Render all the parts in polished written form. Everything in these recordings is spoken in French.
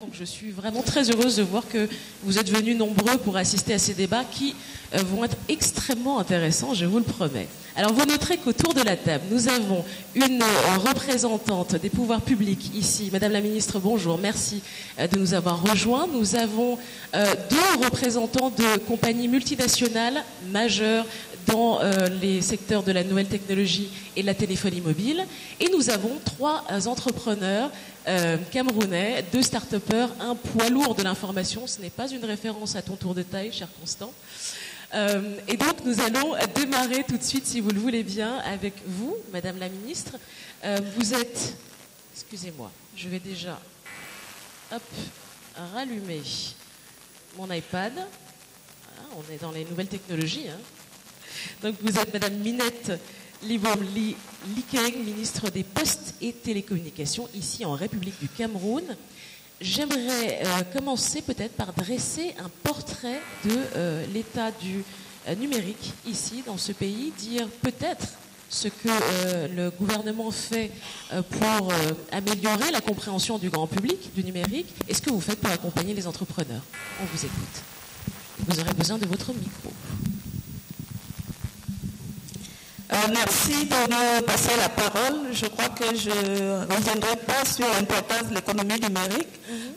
Donc je suis vraiment très heureuse de voir que vous êtes venus nombreux pour assister à ces débats qui vont être extrêmement intéressants, je vous le promets. Alors vous noterez qu'autour de la table, nous avons une représentante des pouvoirs publics ici. Madame la ministre, bonjour, merci de nous avoir rejoints. Nous avons deux représentants de compagnies multinationales majeures dans les secteurs de la nouvelle technologie et de la téléphonie mobile. Et nous avons trois entrepreneurs camerounais, deux start-upers, un poids lourd de l'information. Ce n'est pas une référence à ton tour de taille, cher Constant. Et donc nous allons démarrer tout de suite, si vous le voulez bien, avec vous, Madame la Ministre. Vous êtes... Excusez-moi, je vais déjà rallumer mon iPad. Ah, on est dans les nouvelles technologies. Hein. Donc vous êtes Madame Minette Likeng, ministre des Postes et Télécommunications, ici en République du Cameroun. J'aimerais commencer peut-être par dresser un portrait de l'état du numérique ici, dans ce pays, dire peut-être ce que le gouvernement fait pour améliorer la compréhension du grand public du numérique et ce que vous faites pour accompagner les entrepreneurs. On vous écoute. Vous aurez besoin de votre micro. Merci de me passer la parole. Je crois que je ne reviendrai pas sur l'importance de l'économie numérique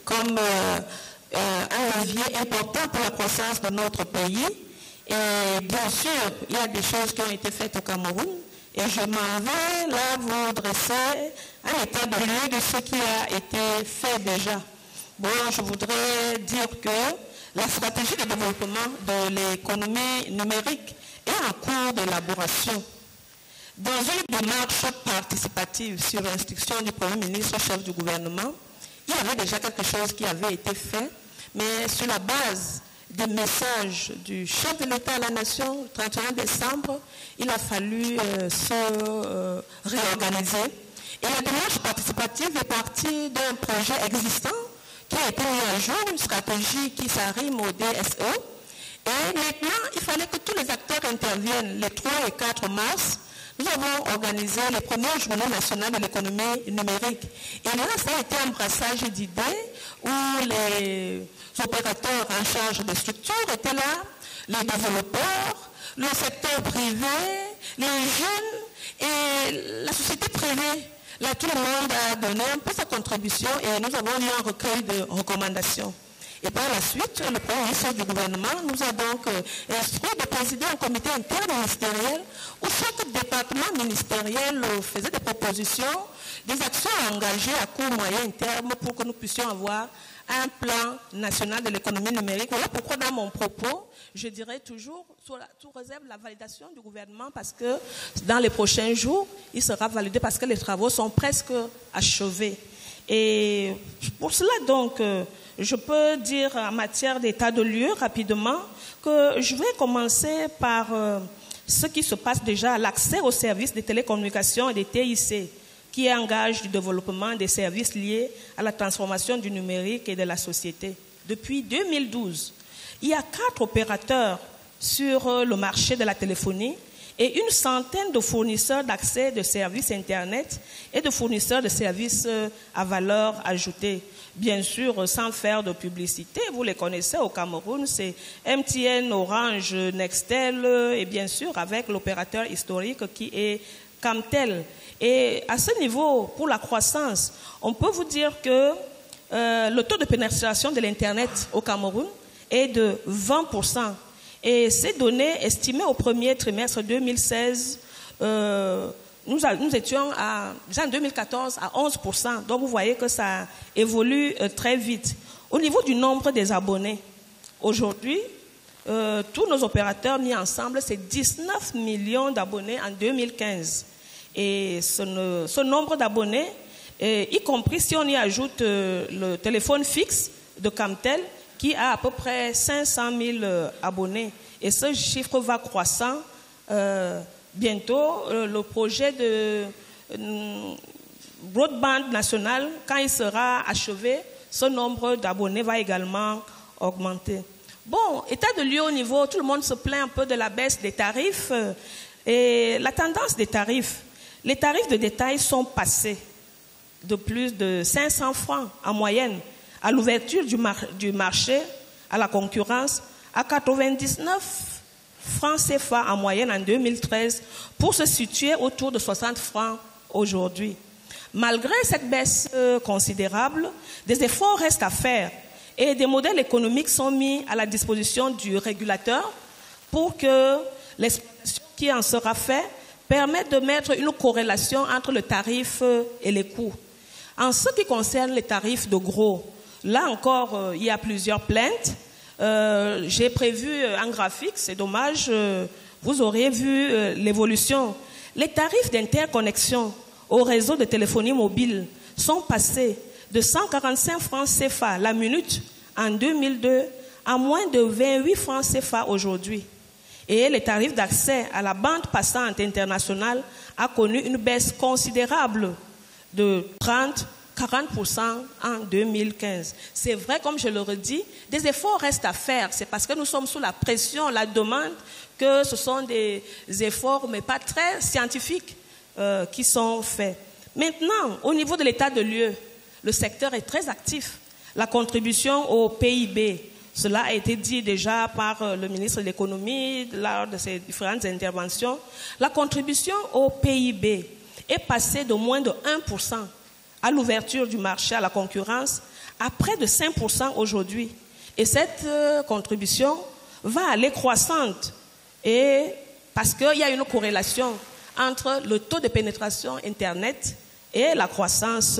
comme un levier important pour la croissance de notre pays. Et bien sûr, il y a des choses qui ont été faites au Cameroun et je m'en vais là vous dresser un état de lieu de ce qui a été fait déjà. Bon, je voudrais dire que la stratégie de développement de l'économie numérique est en cours d'élaboration. Dans une démarche participative sur l'instruction du Premier ministre, chef du gouvernement, il y avait déjà quelque chose qui avait été fait, mais sur la base des messages du chef de l'État à la Nation, le 31 décembre, il a fallu se réorganiser. Et la démarche participative est partie d'un projet existant qui a été mis à jour, une stratégie qui s'arrime au DSE. Et maintenant, il fallait que tous les acteurs interviennent les 3 et 4 mars. Nous avons organisé les premières journées nationales de l'économie numérique. Et là, ça a été un brassage d'idées où les opérateurs en charge des structures étaient là, les développeurs, le secteur privé, les jeunes et la société privée. Là, tout le monde a donné un peu sa contribution et nous avons eu un recueil de recommandations. Et par la suite, le Premier ministre du gouvernement nous a donc instruit de présider un comité interministériel où chaque département ministériel faisait des propositions, des actions engagées à court, moyen terme pour que nous puissions avoir un plan national de l'économie numérique. Voilà pourquoi dans mon propos, je dirais toujours, sous réserve la validation du gouvernement parce que dans les prochains jours, il sera validé parce que les travaux sont presque achevés. Et pour cela donc, je peux dire en matière d'état de lieu rapidement que je vais commencer par ce qui se passe déjà, l'accès aux services de télécommunications et des TIC, qui engage du développement des services liés à la transformation du numérique et de la société. Depuis 2012, il y a 4 opérateurs sur le marché de la téléphonie et une centaine de fournisseurs d'accès de services Internet et de fournisseurs de services à valeur ajoutée. Bien sûr, sans faire de publicité, vous les connaissez au Cameroun, c'est MTN, Orange, Nextel et bien sûr avec l'opérateur historique qui est Camtel. Et à ce niveau, pour la croissance, on peut vous dire que le taux de pénétration de l'Internet au Cameroun est de 20%. Et ces données estimées au premier trimestre 2016, nous étions déjà en 2014 à 11%. Donc vous voyez que ça évolue très vite. Au niveau du nombre des abonnés, aujourd'hui, tous nos opérateurs mis ensemble, c'est 19 millions d'abonnés en 2015. Et ce nombre d'abonnés, y compris si on y ajoute le téléphone fixe de Camtel, qui a à peu près 500 000 abonnés. Et ce chiffre va croissant. Bientôt, le projet de broadband national, quand il sera achevé, ce nombre d'abonnés va également augmenter. Bon, état de lieu au niveau, tout le monde se plaint un peu de la baisse des tarifs. Et la tendance des tarifs, les tarifs de détail sont passés de plus de 500 francs en moyenne à l'ouverture du marché à la concurrence à 99 francs CFA en moyenne en 2013 pour se situer autour de 60 francs aujourd'hui. Malgré cette baisse considérable, des efforts restent à faire et des modèles économiques sont mis à la disposition du régulateur pour que l'exploitation qui en sera faite permette de mettre une corrélation entre le tarif et les coûts. En ce qui concerne les tarifs de gros, là encore, il y a plusieurs plaintes. J'ai prévu un graphique, c'est dommage, vous auriez vu l'évolution. Les tarifs d'interconnexion au réseau de téléphonie mobile sont passés de 145 francs CFA la minute en 2002 à moins de 28 francs CFA aujourd'hui. Et les tarifs d'accès à la bande passante internationale a connu une baisse considérable de 30-40% en 2015. C'est vrai, comme je le redis, des efforts restent à faire. C'est parce que nous sommes sous la pression, la demande, que ce sont des efforts, mais pas très scientifiques, qui sont faits. Maintenant, au niveau de l'état de lieu, le secteur est très actif. La contribution au PIB, cela a été dit déjà par le ministre de l'économie lors de ses différentes interventions. La contribution au PIB est passée de moins de 1% à l'ouverture du marché à la concurrence à près de 5% aujourd'hui. Et cette contribution va aller croissante et parce qu'il y a une corrélation entre le taux de pénétration Internet et la croissance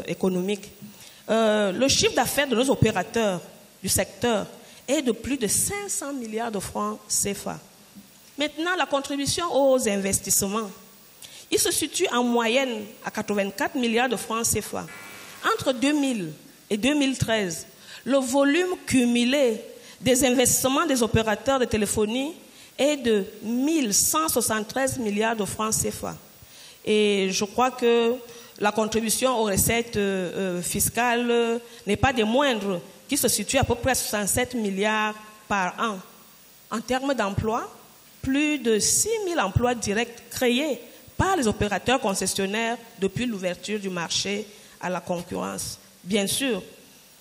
économique. Le chiffre d'affaires de nos opérateurs du secteur est de plus de 500 milliards de francs CFA. Maintenant, la contribution aux investissements, il se situe en moyenne à 84 milliards de francs CFA. Entre 2000 et 2013, le volume cumulé des investissements des opérateurs de téléphonie est de 1173 milliards de francs CFA. Et je crois que la contribution aux recettes fiscales n'est pas des moindres, qui se situe à peu près à 67 milliards par an. En termes d'emploi, plus de 6 000 emplois directs créés par les opérateurs concessionnaires depuis l'ouverture du marché à la concurrence. Bien sûr,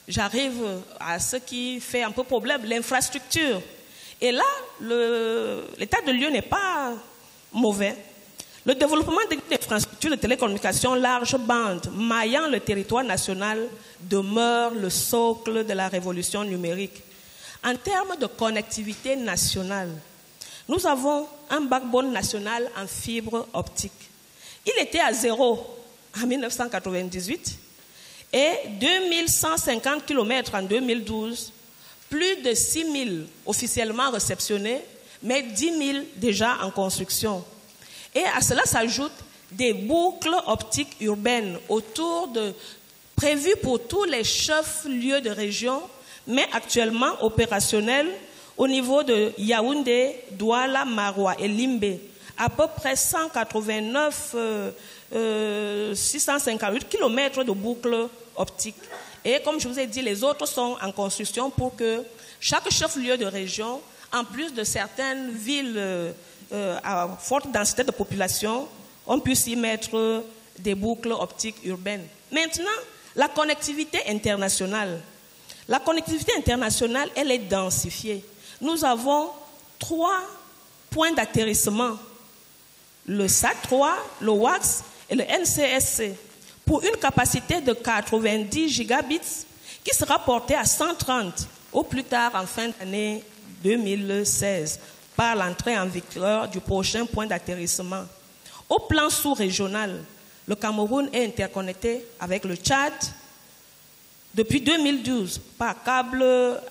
j'arrive à ce qui fait un peu problème, l'infrastructure. Et là, l'état de lieu n'est pas mauvais. Le développement des infrastructures de télécommunications large bande maillant le territoire national demeure le socle de la révolution numérique. En termes de connectivité nationale, nous avons un backbone national en fibre optique. Il était à 0 en 1998 et 2150 km en 2012, plus de 6 000 officiellement réceptionnés, mais 10 000 déjà en construction. Et à cela s'ajoutent des boucles optiques urbaines prévues pour tous les chefs-lieux de région, mais actuellement opérationnelles au niveau de Yaoundé, Douala, Maroua et Limbe, à peu près 658 km de boucles optiques. Et comme je vous ai dit, les autres sont en construction pour que chaque chef-lieu de région, en plus de certaines villes à forte densité de population, on puisse y mettre des boucles optiques urbaines. Maintenant, la connectivité internationale. La connectivité internationale, elle est densifiée. Nous avons 3 points d'atterrissement, le SAT-3, le WAX et le NCSC, pour une capacité de 90 gigabits qui sera portée à 130 au plus tard en fin d'année 2016 par l'entrée en vigueur du prochain point d'atterrissement. Au plan sous-régional, le Cameroun est interconnecté avec le Tchad depuis 2012 par câble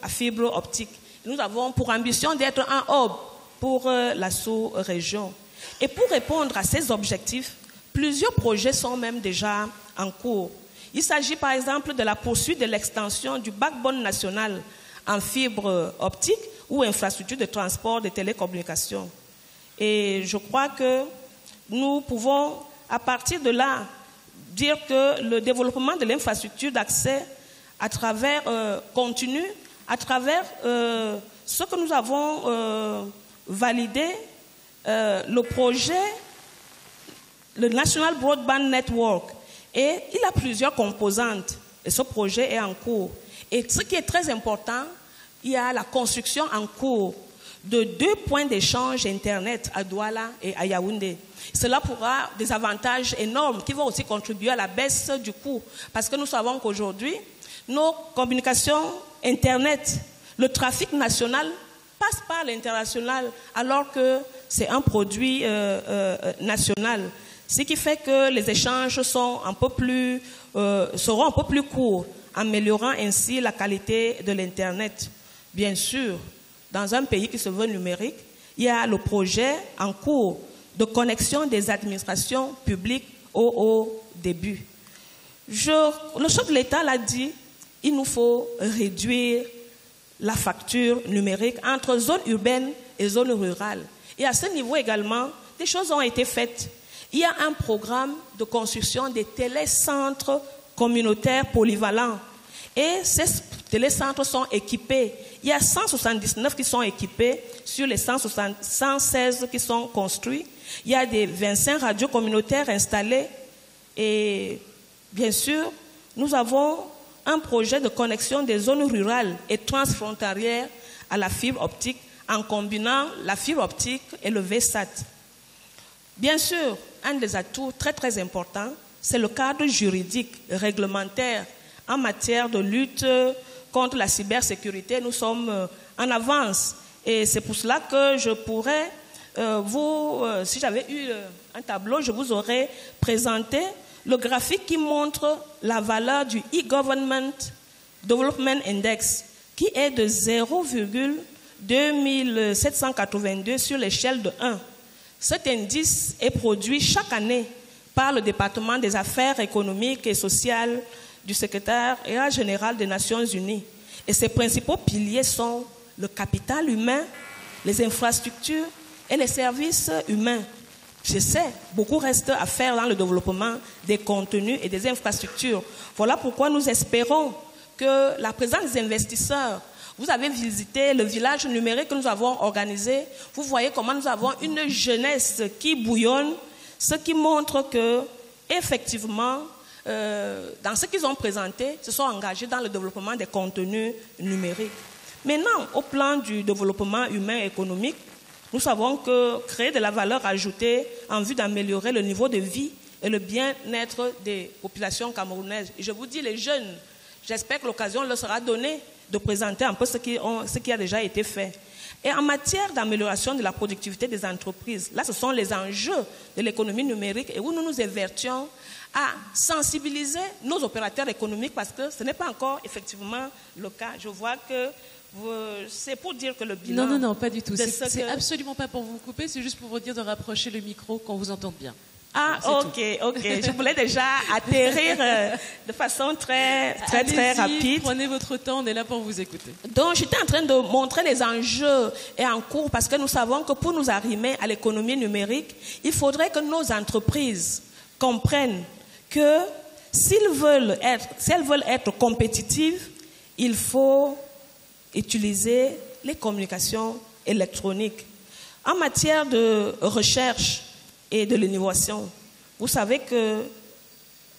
à fibre optique. Nous avons pour ambition d'être un hub pour la sous-région. Et pour répondre à ces objectifs, plusieurs projets sont même déjà en cours. Il s'agit par exemple de la poursuite de l'extension du backbone national en fibre optique ou infrastructure de transport de télécommunications. Et je crois que nous pouvons, à partir de là, dire que le développement de l'infrastructure d'accès à travers continu, à travers ce que nous avons validé, le projet, le National Broadband Network, et il a plusieurs composantes. ce projet est en cours. Et ce qui est très important, il y a la construction en cours de 2 points d'échange Internet à Douala et à Yaoundé. Cela pourra des avantages énormes qui vont aussi contribuer à la baisse du coût. Parce que nous savons qu'aujourd'hui, nos communications Internet, le trafic national passe par l'international alors que c'est un produit national. Ce qui fait que les échanges seront un peu plus courts, améliorant ainsi la qualité de l'Internet. Bien sûr, dans un pays qui se veut numérique, il y a le projet en cours de connexion des administrations publiques au début. Le chef de l'État l'a dit, il nous faut réduire la facture numérique entre zones urbaines et zones rurales. Et à ce niveau également, des choses ont été faites. Il y a un programme de construction des télécentres communautaires polyvalents. Et ces télécentres sont équipés. Il y a 179 qui sont équipés sur les 116 qui sont construits. Il y a des 25 radios communautaires installées. Et bien sûr, nous avons un projet de connexion des zones rurales et transfrontalières à la fibre optique en combinant la fibre optique et le VSAT. Bien sûr, un des atouts très très importants, c'est le cadre juridique réglementaire en matière de lutte contre la cybersécurité. Nous sommes en avance et c'est pour cela que je pourrais si j'avais eu un tableau, je vous aurais présenté le graphique qui montre la valeur du e-Government Development Index qui est de 0,2782 sur l'échelle de 1. Cet indice est produit chaque année par le département des affaires économiques et sociales du secrétariat général des Nations Unies. Et ses principaux piliers sont le capital humain, les infrastructures et les services humains. Je sais, beaucoup reste à faire dans le développement des contenus et des infrastructures. Voilà pourquoi nous espérons que la présence des investisseurs. Vous avez visité le village numérique que nous avons organisé. Vous voyez comment nous avons une jeunesse qui bouillonne, ce qui montre que, effectivement, dans ce qu'ils ont présenté, se sont engagés dans le développement des contenus numériques. Maintenant, au plan du développement humain et économique, nous savons que créer de la valeur ajoutée en vue d'améliorer le niveau de vie et le bien-être des populations camerounaises. Et je vous dis, les jeunes, j'espère que l'occasion leur sera donnée de présenter un peu ce qui a déjà été fait. Et en matière d'amélioration de la productivité des entreprises, là, ce sont les enjeux de l'économie numérique et où nous nous évertions à sensibiliser nos opérateurs économiques parce que ce n'est pas encore effectivement le cas. Je vois que c'est pour dire que le bilan... Non, pas du tout. C'est absolument pas pour vous couper, c'est juste pour vous dire de rapprocher le micro qu'on vous entende bien. Ah, ok. Je voulais déjà atterrir de façon très rapide. Prenez votre temps, on est là pour vous écouter. Donc, j'étais en train de montrer les enjeux et en cours parce que nous savons que pour nous arrimer à l'économie numérique, il faudrait que nos entreprises comprennent que si elles veulent être compétitives, il faut utiliser les communications électroniques. En matière de recherche et de l'innovation, vous savez que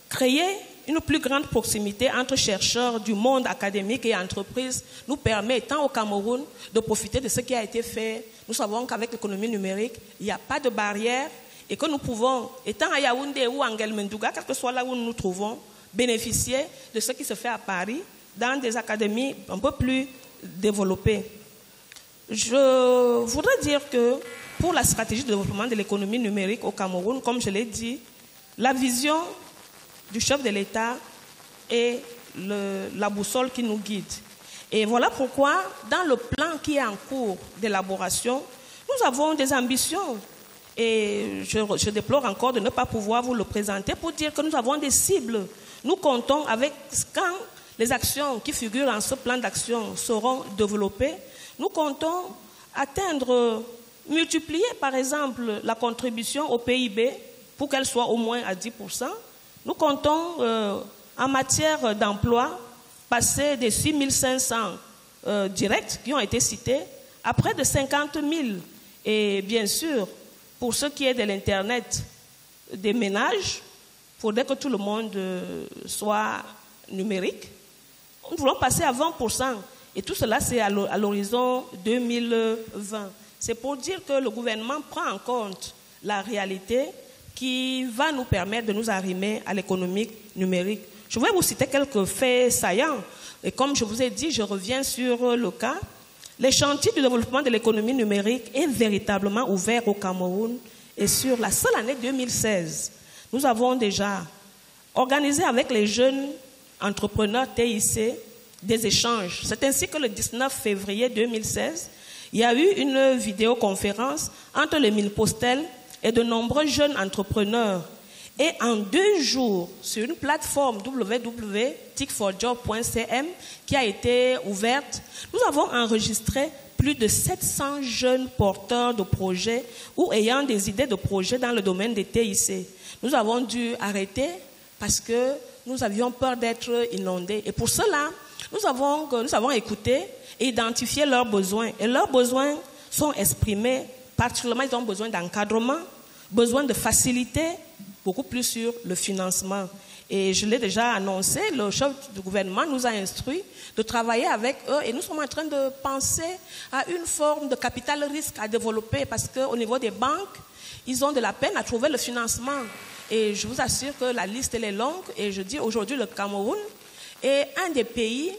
créer une plus grande proximité entre chercheurs du monde académique et entreprises nous permet, étant au Cameroun, de profiter de ce qui a été fait. Nous savons qu'avec l'économie numérique, il n'y a pas de barrière et que nous pouvons, étant à Yaoundé ou à Nguelmendouga, quel que soit là où nous nous trouvons, bénéficier de ce qui se fait à Paris dans des académies un peu plus développées. Je voudrais dire que pour la stratégie de développement de l'économie numérique au Cameroun, comme je l'ai dit, la vision du chef de l'État est la boussole qui nous guide. Et voilà pourquoi, dans le plan qui est en cours d'élaboration, nous avons des ambitions. Et je déplore encore de ne pas pouvoir vous le présenter pour dire que nous avons des cibles. Nous comptons avec, quand les actions qui figurent dans ce plan d'action seront développées, nous comptons multiplier par exemple la contribution au PIB pour qu'elle soit au moins à 10%. Nous comptons en matière d'emploi passer des 6 500 directs qui ont été cités à près de 50 000. Et bien sûr, pour ce qui est de l'Internet des ménages, il faudrait que tout le monde soit numérique. Nous voulons passer à 20%. Et tout cela, c'est à l'horizon 2020. C'est pour dire que le gouvernement prend en compte la réalité qui va nous permettre de nous arrimer à l'économie numérique. Je vais vous citer quelques faits saillants. Et comme je vous ai dit, je reviens sur le cas. Les chantiers du développement de l'économie numérique est véritablement ouvert au Cameroun. Et sur la seule année 2016, nous avons déjà organisé avec les jeunes entrepreneurs TIC des échanges. C'est ainsi que le 19 février 2016, il y a eu une vidéoconférence entre les mines postales et de nombreux jeunes entrepreneurs. Et en 2 jours, sur une plateforme www.tic4job.cm qui a été ouverte, nous avons enregistré plus de 700 jeunes porteurs de projets ou ayant des idées de projets dans le domaine des TIC. Nous avons dû arrêter parce que nous avions peur d'être inondés. Et pour cela, nous avons écouté et identifié leurs besoins. Et leurs besoins sont exprimés, particulièrement ils ont besoin d'encadrement, besoin de facilité, beaucoup plus sur le financement. Et je l'ai déjà annoncé, le chef du gouvernement nous a instruit de travailler avec eux et nous sommes en train de penser à une forme de capital risque à développer parce qu'au niveau des banques, ils ont de la peine à trouver le financement. Et je vous assure que la liste elle est longue et je dis aujourd'hui le Cameroun est un des pays,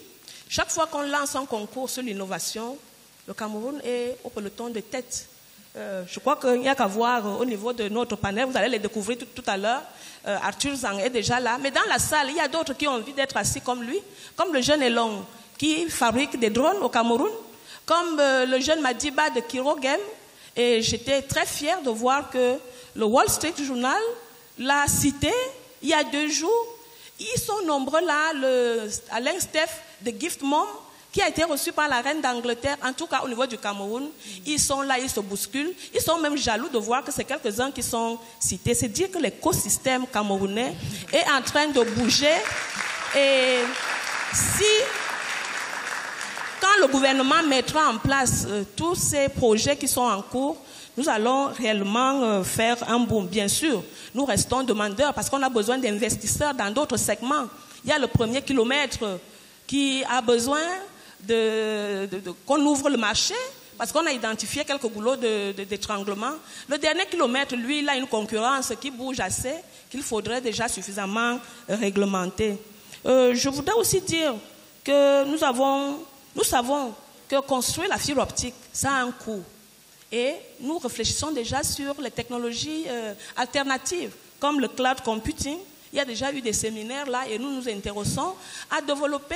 chaque fois qu'on lance un concours sur l'innovation, le Cameroun est au peloton de tête. Je crois qu'il n'y a qu'à voir au niveau de notre panel, vous allez les découvrir tout à l'heure. Arthur Zang est déjà là. Mais dans la salle, il y a d'autres qui ont envie d'être assis comme lui, comme le jeune Elong qui fabrique des drones au Cameroun, comme le jeune Madiba de Kiro Game. Et j'étais très fière de voir que le Wall Street Journal l'a cité il y a 2 jours. Ils sont nombreux là, Alain Steph de Gift Mom, qui a été reçu par la reine d'Angleterre, en tout cas au niveau du Cameroun. Ils sont là, ils se bousculent. Ils sont même jaloux de voir que c'est quelques-uns qui sont cités. C'est dire que l'écosystème camerounais est en train de bouger. Et quand le gouvernement mettra en place tous ces projets qui sont en cours, nous allons réellement faire un boom. Bien sûr, nous restons demandeurs parce qu'on a besoin d'investisseurs dans d'autres segments. Il y a le premier kilomètre qui a besoin qu'on ouvre le marché parce qu'on a identifié quelques goulots d'étranglement. Le dernier kilomètre, lui, il a une concurrence qui bouge assez, qu'il faudrait déjà suffisamment réglementer. Je voudrais aussi dire que nous savons que construire la fibre optique, ça a un coût. Et nous réfléchissons déjà sur les technologies alternatives, comme le cloud computing. Il y a déjà eu des séminaires là et nous nous intéressons à développer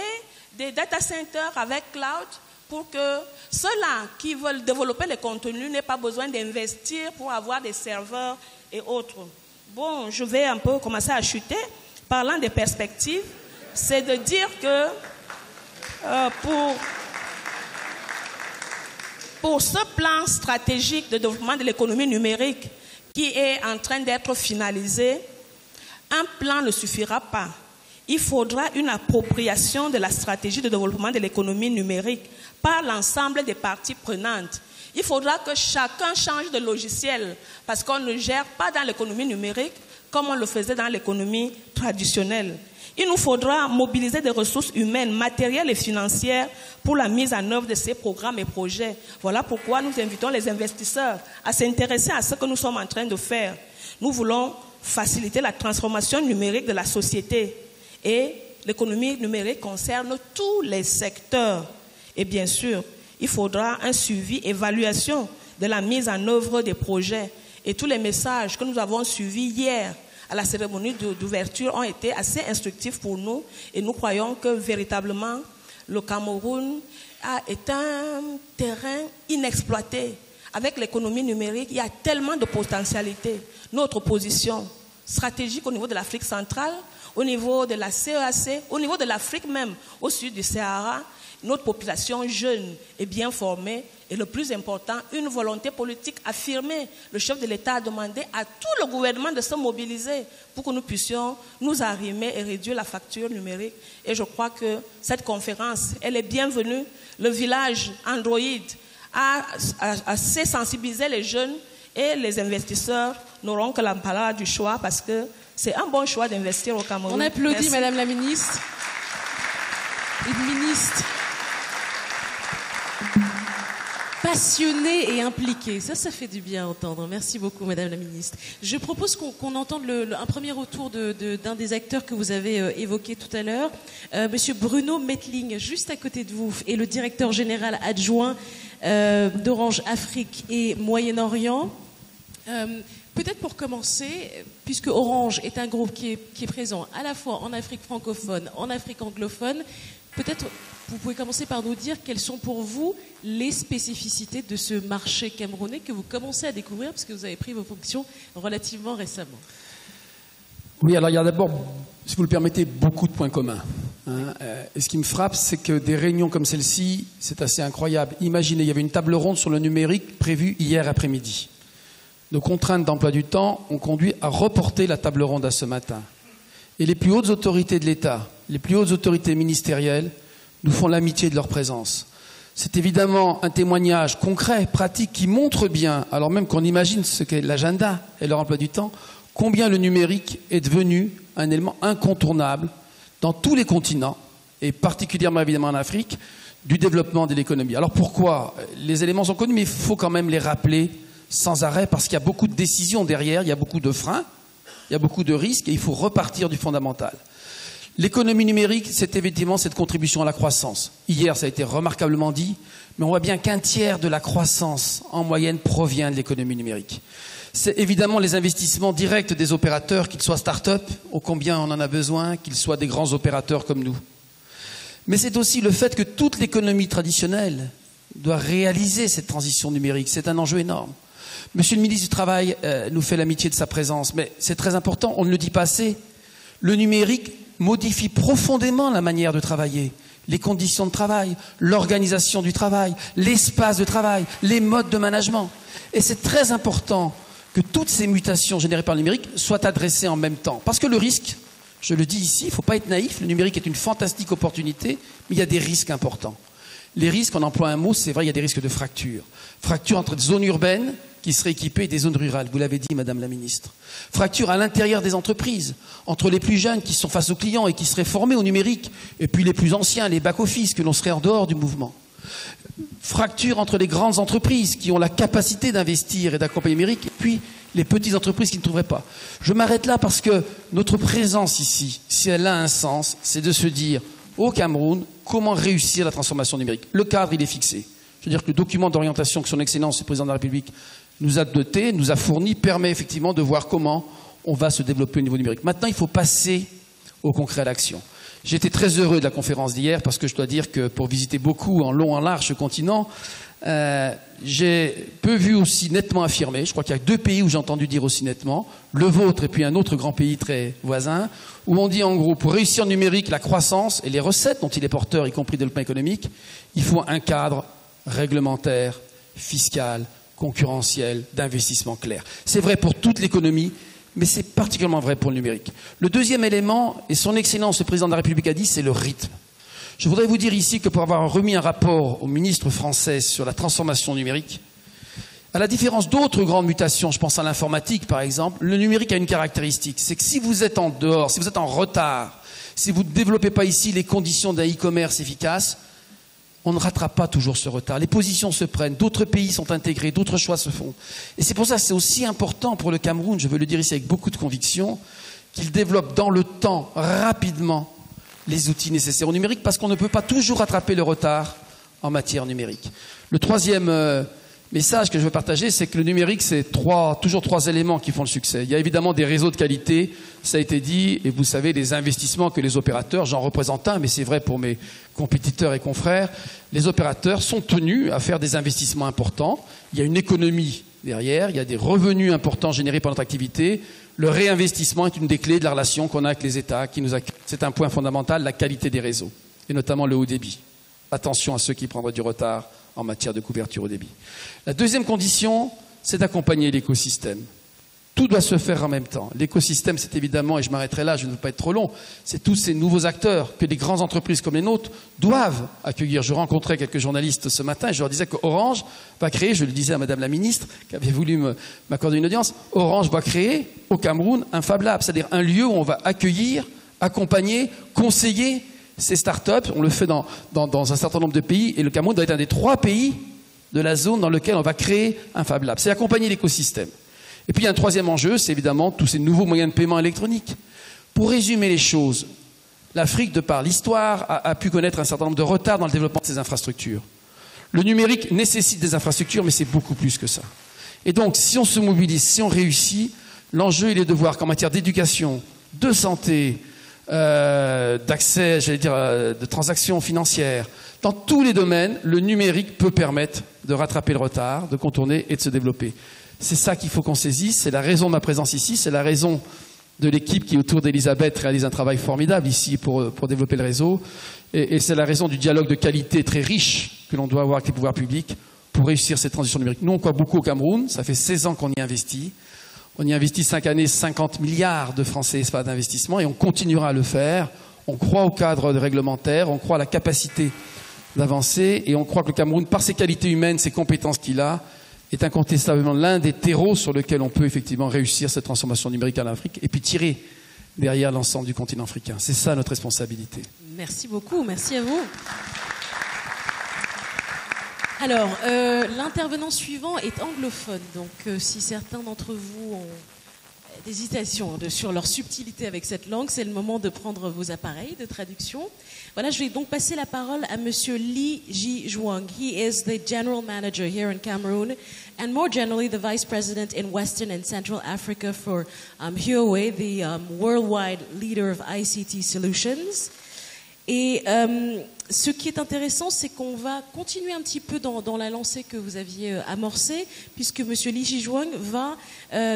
des data centers avec cloud pour que ceux-là qui veulent développer les contenus n'aient pas besoin d'investir pour avoir des serveurs et autres. Bon, je vais un peu commencer à chuter. Parlant des perspectives, c'est de dire que pour ce plan stratégique de développement de l'économie numérique qui est en train d'être finalisé, un plan ne suffira pas. Il faudra une appropriation de la stratégie de développement de l'économie numérique par l'ensemble des parties prenantes. Il faudra que chacun change de logiciel parce qu'on ne gère pas dans l'économie numérique comme on le faisait dans l'économie traditionnelle. Il nous faudra mobiliser des ressources humaines, matérielles et financières pour la mise en œuvre de ces programmes et projets. Voilà pourquoi nous invitons les investisseurs à s'intéresser à ce que nous sommes en train de faire. Nous voulons faciliter la transformation numérique de la société. Et l'économie numérique concerne tous les secteurs. Et bien sûr, il faudra un suivi, évaluation de la mise en œuvre des projets. Et tous les messages que nous avons suivis hier à la cérémonie d'ouverture ont été assez instructifs pour nous. Et nous croyons que véritablement, le Cameroun est un terrain inexploité. Avec l'économie numérique, il y a tellement de potentialités. Notre position stratégique au niveau de l'Afrique centrale, au niveau de la CEAC, au niveau de l'Afrique même, au sud du Sahara, notre population jeune et bien formée, et le plus important, une volonté politique affirmée. Le chef de l'État a demandé à tout le gouvernement de se mobiliser pour que nous puissions nous arrimer et réduire la facture numérique. Et je crois que cette conférence, elle est bienvenue. Le village Android a assez sensibilisé les jeunes et les investisseurs n'auront que la parole du choix parce que c'est un bon choix d'investir au Cameroun. On applaudit Madame la ministre. une ministre passionnée et impliquée. Ça fait du bien à entendre. Merci beaucoup, Madame la Ministre. Je propose qu'on entende un premier retour d'un des acteurs que vous avez évoqué tout à l'heure. Monsieur Bruno Mettling, juste à côté de vous, est le directeur général adjoint d'Orange Afrique et Moyen-Orient. Peut-être pour commencer, puisque Orange est un groupe qui est présent à la fois en Afrique francophone, en Afrique anglophone, peut-être vous pouvez commencer par nous dire quelles sont pour vous les spécificités de ce marché camerounais que vous commencez à découvrir, parce que vous avez pris vos fonctions relativement récemment. Oui, alors il y a d'abord, si vous le permettez, beaucoup de points communs. Et ce qui me frappe, c'est que des réunions comme celle-ci, c'est assez incroyable. Imaginez, il y avait une table ronde sur le numérique prévue hier après-midi. Nos contraintes d'emploi du temps ont conduit à reporter la table ronde à ce matin. Et les plus hautes autorités de l'État, les plus hautes autorités ministérielles, nous font l'amitié de leur présence. C'est évidemment un témoignage concret, pratique, qui montre bien, alors même qu'on imagine ce qu'est l'agenda et leur emploi du temps, combien le numérique est devenu un élément incontournable dans tous les continents, et particulièrement évidemment en Afrique, du développement de l'économie. Alors pourquoi? Les éléments sont connus, mais il faut quand même les rappeler sans arrêt, parce qu'il y a beaucoup de décisions derrière, il y a beaucoup de freins, il y a beaucoup de risques, et il faut repartir du fondamental. L'économie numérique, c'est effectivement cette contribution à la croissance. Hier, ça a été remarquablement dit, mais on voit bien qu'un tiers de la croissance, en moyenne, provient de l'économie numérique. C'est évidemment les investissements directs des opérateurs, qu'ils soient start-up, ô combien on en a besoin, qu'ils soient des grands opérateurs comme nous. Mais c'est aussi le fait que toute l'économie traditionnelle doit réaliser cette transition numérique. C'est un enjeu énorme. Monsieur le ministre du Travail nous fait l'amitié de sa présence, mais c'est très important, on ne le dit pas assez. Le numérique modifie profondément la manière de travailler, les conditions de travail, l'organisation du travail, l'espace de travail, les modes de management. Et c'est très important que toutes ces mutations générées par le numérique soient adressées en même temps. Parce que le risque, je le dis ici, il ne faut pas être naïf, le numérique est une fantastique opportunité, mais il y a des risques importants. Les risques, on emploie un mot, c'est vrai, il y a des risques de fracture. Fracture entre des zones urbaines qui seraient équipées et des zones rurales, vous l'avez dit, Madame la Ministre. Fracture à l'intérieur des entreprises, entre les plus jeunes qui sont face aux clients et qui seraient formés au numérique, et puis les plus anciens, les back-office, que l'on serait en dehors du mouvement. Fracture entre les grandes entreprises qui ont la capacité d'investir et d'accompagner le numérique, et puis les petites entreprises qui ne trouveraient pas. Je m'arrête là parce que notre présence ici, si elle a un sens, c'est de se dire, au Cameroun, comment réussir la transformation numérique. Le cadre, il est fixé. Je veux dire que le document d'orientation que son Excellence, le Président de la République, nous a doté, nous a fourni, permet effectivement de voir comment on va se développer au niveau numérique. Maintenant, il faut passer au concret, à l'action. J'étais très heureux de la conférence d'hier parce que je dois dire que pour visiter beaucoup en long, en large ce continent, j'ai peu vu aussi nettement affirmer. Je crois qu'il y a 2 pays où j'ai entendu dire aussi nettement, le vôtre et puis un autre grand pays très voisin, où on dit en gros, pour réussir le numérique, la croissance et les recettes dont il est porteur, y compris le développement économique, il faut un cadre réglementaire, fiscal, concurrentiel, d'investissement clair. C'est vrai pour toute l'économie, mais c'est particulièrement vrai pour le numérique. Le deuxième élément, et son Excellence le Président de la République a dit, c'est le rythme. Je voudrais vous dire ici que pour avoir remis un rapport au ministre français sur la transformation numérique, à la différence d'autres grandes mutations, je pense à l'informatique par exemple, le numérique a une caractéristique, c'est que si vous êtes en dehors, si vous êtes en retard, si vous ne développez pas ici les conditions d'un e-commerce efficace, on ne rattrape pas toujours ce retard. Les positions se prennent, d'autres pays sont intégrés, d'autres choix se font. Et c'est pour ça que c'est aussi important pour le Cameroun, je veux le dire ici avec beaucoup de conviction, qu'il développe dans le temps, rapidement, les outils nécessaires au numérique, parce qu'on ne peut pas toujours rattraper le retard en matière numérique. Le troisième message que je veux partager, c'est que le numérique, c'est toujours 3 éléments qui font le succès. Il y a évidemment des réseaux de qualité, ça a été dit, et vous savez, les investissements que les opérateurs, j'en représente un, mais c'est vrai pour mes compétiteurs et confrères, les opérateurs sont tenus à faire des investissements importants. Il y a une économie derrière, il y a des revenus importants générés par notre activité. Le réinvestissement est une des clés de la relation qu'on a avec les États qui nous accueillent. C'est un point fondamental, la qualité des réseaux, et notamment le haut débit. Attention à ceux qui prendraient du retard en matière de couverture au débit. La deuxième condition, c'est d'accompagner l'écosystème. Tout doit se faire en même temps. L'écosystème, c'est évidemment, et je m'arrêterai là, je ne veux pas être trop long, c'est tous ces nouveaux acteurs que les grandes entreprises comme les nôtres doivent accueillir. Je rencontrais quelques journalistes ce matin et je leur disais que Orange va créer, je le disais à Madame la Ministre, qui avait voulu m'accorder une audience, Orange va créer au Cameroun un Fab Lab, c'est-à-dire un lieu où on va accueillir, accompagner, conseiller ces startups, on le fait dans un certain nombre de pays, et le Cameroun doit être un des 3 pays de la zone dans lequel on va créer un Fab Lab. C'est accompagner l'écosystème. Et puis il y a un troisième enjeu, c'est évidemment tous ces nouveaux moyens de paiement électroniques. Pour résumer les choses, l'Afrique, de par l'histoire, a pu connaître un certain nombre de retards dans le développement de ses infrastructures. Le numérique nécessite des infrastructures, mais c'est beaucoup plus que ça. Et donc, si on se mobilise, si on réussit, l'enjeu, il est de voir qu'en matière d'éducation, de santé, d'accès, j'allais dire, de transactions financières, dans tous les domaines, le numérique peut permettre de rattraper le retard, de contourner et de se développer. C'est ça qu'il faut qu'on saisisse, c'est la raison de ma présence ici, c'est la raison de l'équipe qui, autour d'Elisabeth, réalise un travail formidable ici pour développer le réseau. Et c'est la raison du dialogue de qualité très riche que l'on doit avoir avec les pouvoirs publics pour réussir cette transition numérique. Nous, on croit beaucoup au Cameroun, ça fait 16 ans qu'on y investit. On y investit 5 années, 50 milliards de francs CFA d'investissement et on continuera à le faire. On croit au cadre réglementaire, on croit à la capacité d'avancer et on croit que le Cameroun, par ses qualités humaines, ses compétences qu'il a, est incontestablement l'un des terreaux sur lesquels on peut effectivement réussir cette transformation numérique en Afrique et puis tirer derrière l'ensemble du continent africain. C'est ça notre responsabilité. Merci beaucoup, merci à vous. Alors, l'intervenant suivant est anglophone, donc si certains d'entre vous ont des hésitations sur leur subtilité avec cette langue, c'est le moment de prendre vos appareils de traduction. Voilà, je vais donc passer la parole à Monsieur Lee Ji-Zhuang. He is the General Manager here in Cameroon and more generally the Vice President in Western and Central Africa for Huawei, the worldwide leader of ICT solutions. Et ce qui est intéressant, c'est qu'on va continuer un petit peu dans la lancée que vous aviez amorcée, puisque M. Lee Ji-Zhuang va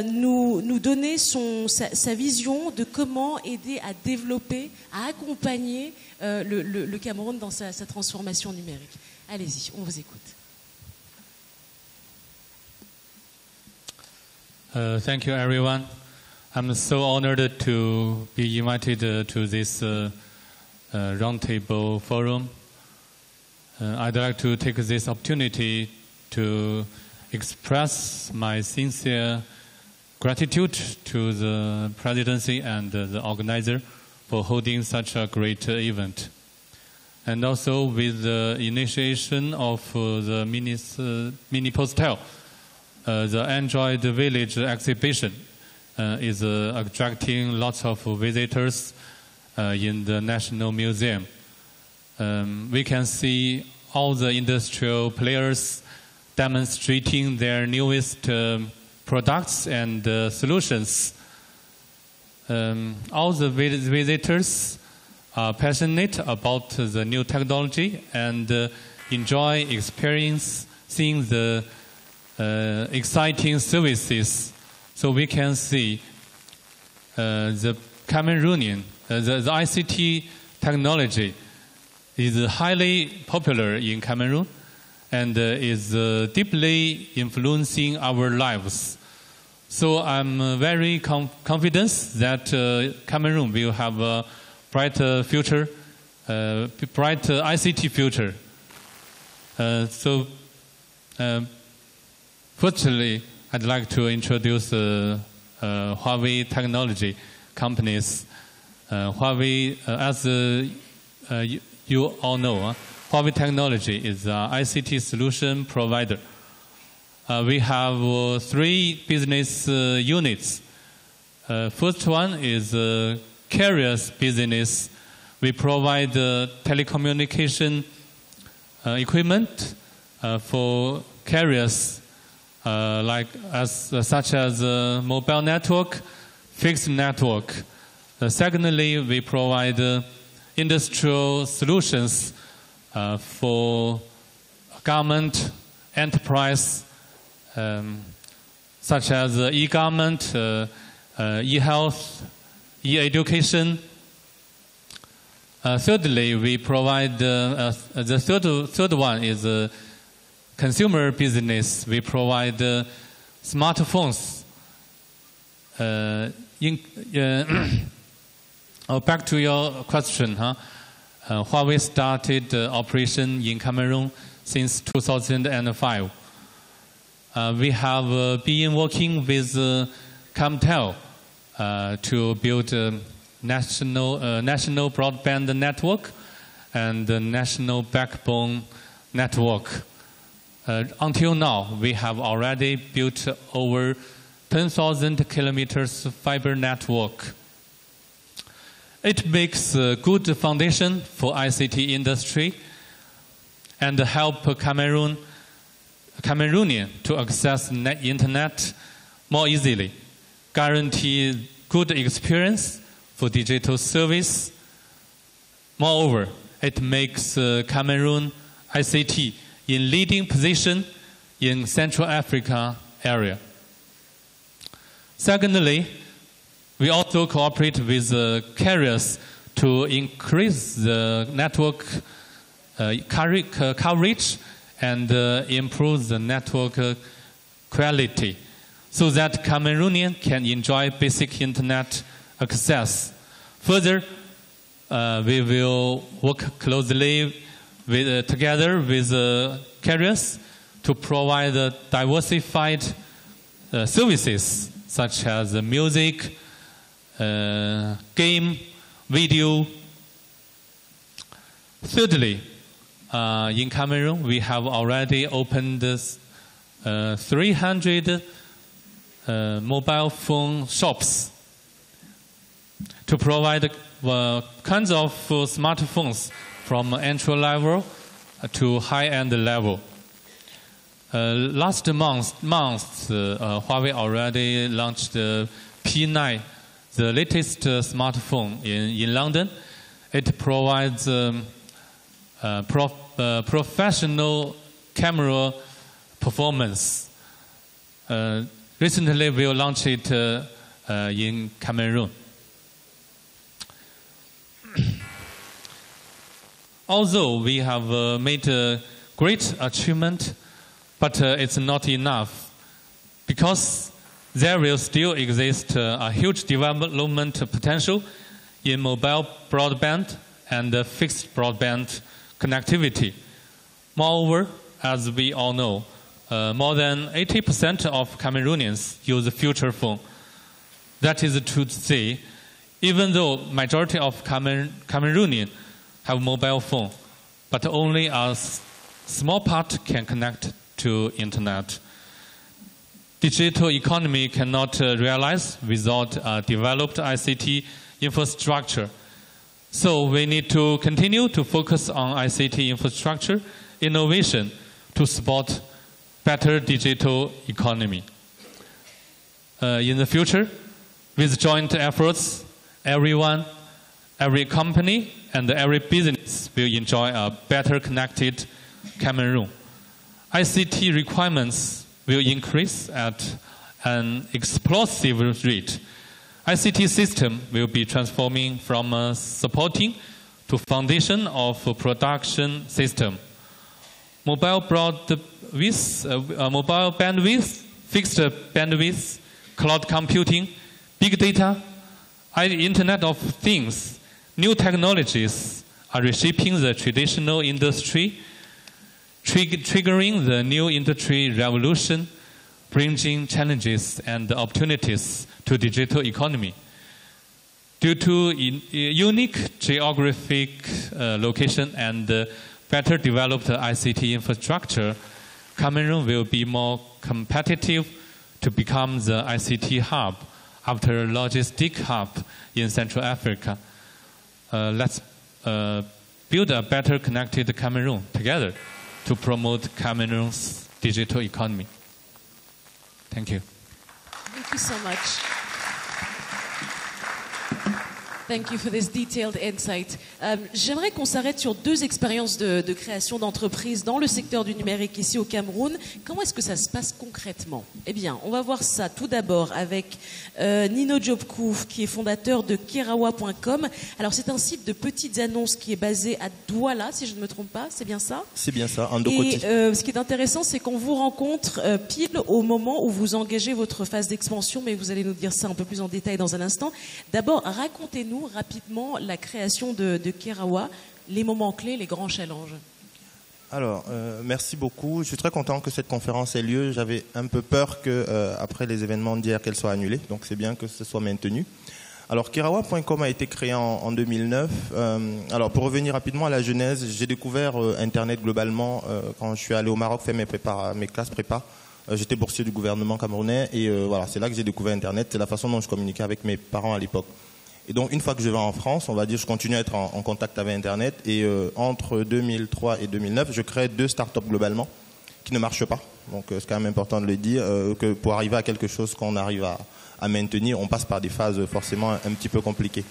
nous donner sa vision de comment aider à développer, à accompagner le Cameroun dans sa transformation numérique. Allez-y, on vous écoute. Thank you, everyone. I'm so honored to be invited to this roundtable forum. I'd like to take this opportunity to express my sincere gratitude to the presidency and the organizer for holding such a great event. And also with the initiation of the Mini Postel, the Android Village exhibition is attracting lots of visitors in the National Museum. We can see all the industrial players demonstrating their newest products and solutions. All the visitors are passionate about the new technology and enjoy experiencing the exciting services. So we can see the Cameroonian, the ICT technology is highly popular in Cameroon and is deeply influencing our lives. So I'm very confident that Cameroon will have a bright future, bright ICT future. Firstly, I'd like to introduce Huawei technology companies. Huawei, as you all know, Huawei Technology is an ICT solution provider. We have 3 business units. First one is carriers business. We provide telecommunication equipment for carriers such as mobile network, fixed network. Secondly, we provide industrial solutions for government, enterprise, such as e-government, e-health, e-education. Thirdly, we provide the third one is consumer business. We provide smartphones. Back to your question, Huawei started operation in Cameroon since 2005. We have been working with Camtel to build a national broadband network and the national backbone network. Until now, we have already built over 10,000 kilometers fiber network. It makes a good foundation for ICT industry and help Cameroonian to access internet more easily, guarantee good experience for digital service. Moreover, it makes Cameroon ICT in leading position in Central Africa area. Secondly, we also cooperate with carriers to increase the network coverage and improve the network quality so that Cameroonians can enjoy basic internet access. Further, we will work closely together with carriers to provide diversified services such as music, game, video. Thirdly, in Cameroon, we have already opened 300 mobile phone shops to provide kinds of smartphones from entry level to high-end level. Last month, Huawei already launched the P9, the latest smartphone in London. It provides professional camera performance. Recently, we launched it in Cameroon. Although we have made a great achievement, but it's not enough, because there will still exist a huge development potential in mobile broadband and fixed broadband connectivity. Moreover, as we all know, more than 80% of Cameroonians use a feature phone. That is to say, even though majority of Cameroonians have mobile phone, but only a small part can connect to internet. Digital economy cannot realize without a developed ICT infrastructure. So we need to continue to focus on ICT infrastructure innovation to support better digital economy. In the future, with joint efforts, every company and every business will enjoy a better connected Cameroon. ICT requirements will increase at an explosive rate. ICT system will be transforming from supporting to foundation of production system. Mobile bandwidth, fixed bandwidth, cloud computing, big data, Internet of Things, new technologies are reshaping the traditional industry, triggering the new industry revolution, bringing challenges and opportunities to digital economy. Due to unique geographic location and better developed ICT infrastructure, Cameroon will be more competitive to become the ICT hub after logistic hub in Central Africa. Let's build a better connected Cameroon together to promote Cameroon's digital economy. Thank you. Thank you so much. Thank you for this detailed insight. J'aimerais qu'on s'arrête sur deux expériences de création d'entreprises dans le secteur du numérique ici au Cameroun. Comment est-ce que ça se passe concrètement? Eh bien, on va voir ça tout d'abord avec Nino Djobkou, qui est fondateur de Kerawa.com. Alors, c'est un site de petites annonces qui est basé à Douala, si je ne me trompe pas. C'est bien ça? C'est bien ça, en Dokoti. Et ce qui est intéressant, c'est qu'on vous rencontre pile au moment où vous engagez votre phase d'expansion, mais vous allez nous dire ça un peu plus en détail dans un instant. D'abord, racontez-nous rapidement la création de Kerawa, les moments clés, les grands challenges. Alors, merci beaucoup. Je suis très content que cette conférence ait lieu. J'avais un peu peur que, après les événements d'hier, qu'elle soit annulée. Donc, c'est bien que ce soit maintenu. Alors, Kerawa.com a été créé en 2009. Alors, pour revenir rapidement à la genèse, j'ai découvert Internet globalement quand je suis allé au Maroc faire mes classes prépa. J'étais boursier du gouvernement camerounais et voilà, c'est là que j'ai découvert Internet. C'est la façon dont je communiquais avec mes parents à l'époque. Et donc, une fois que je vais en France, on va dire, je continue à être en contact avec Internet. Et entre 2003 et 2009, je crée 2 startups globalement qui ne marchent pas. Donc, c'est quand même important de le dire, que pour arriver à quelque chose qu'on arrive à maintenir, on passe par des phases forcément un petit peu compliquées.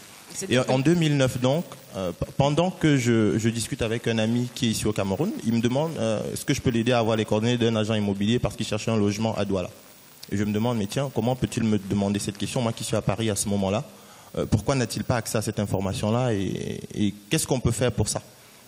Et en 2009, donc, pendant que je discute avec un ami qui est ici au Cameroun, il me demande est-ce que je peux l'aider à avoir les coordonnées d'un agent immobilier parce qu'il cherchait un logement à Douala. Et je me demande, mais tiens, comment peut-il me demander cette question, moi qui suis à Paris à ce moment-là? Pourquoi n'a-t-il pas accès à cette information-là et qu'est-ce qu'on peut faire pour ça?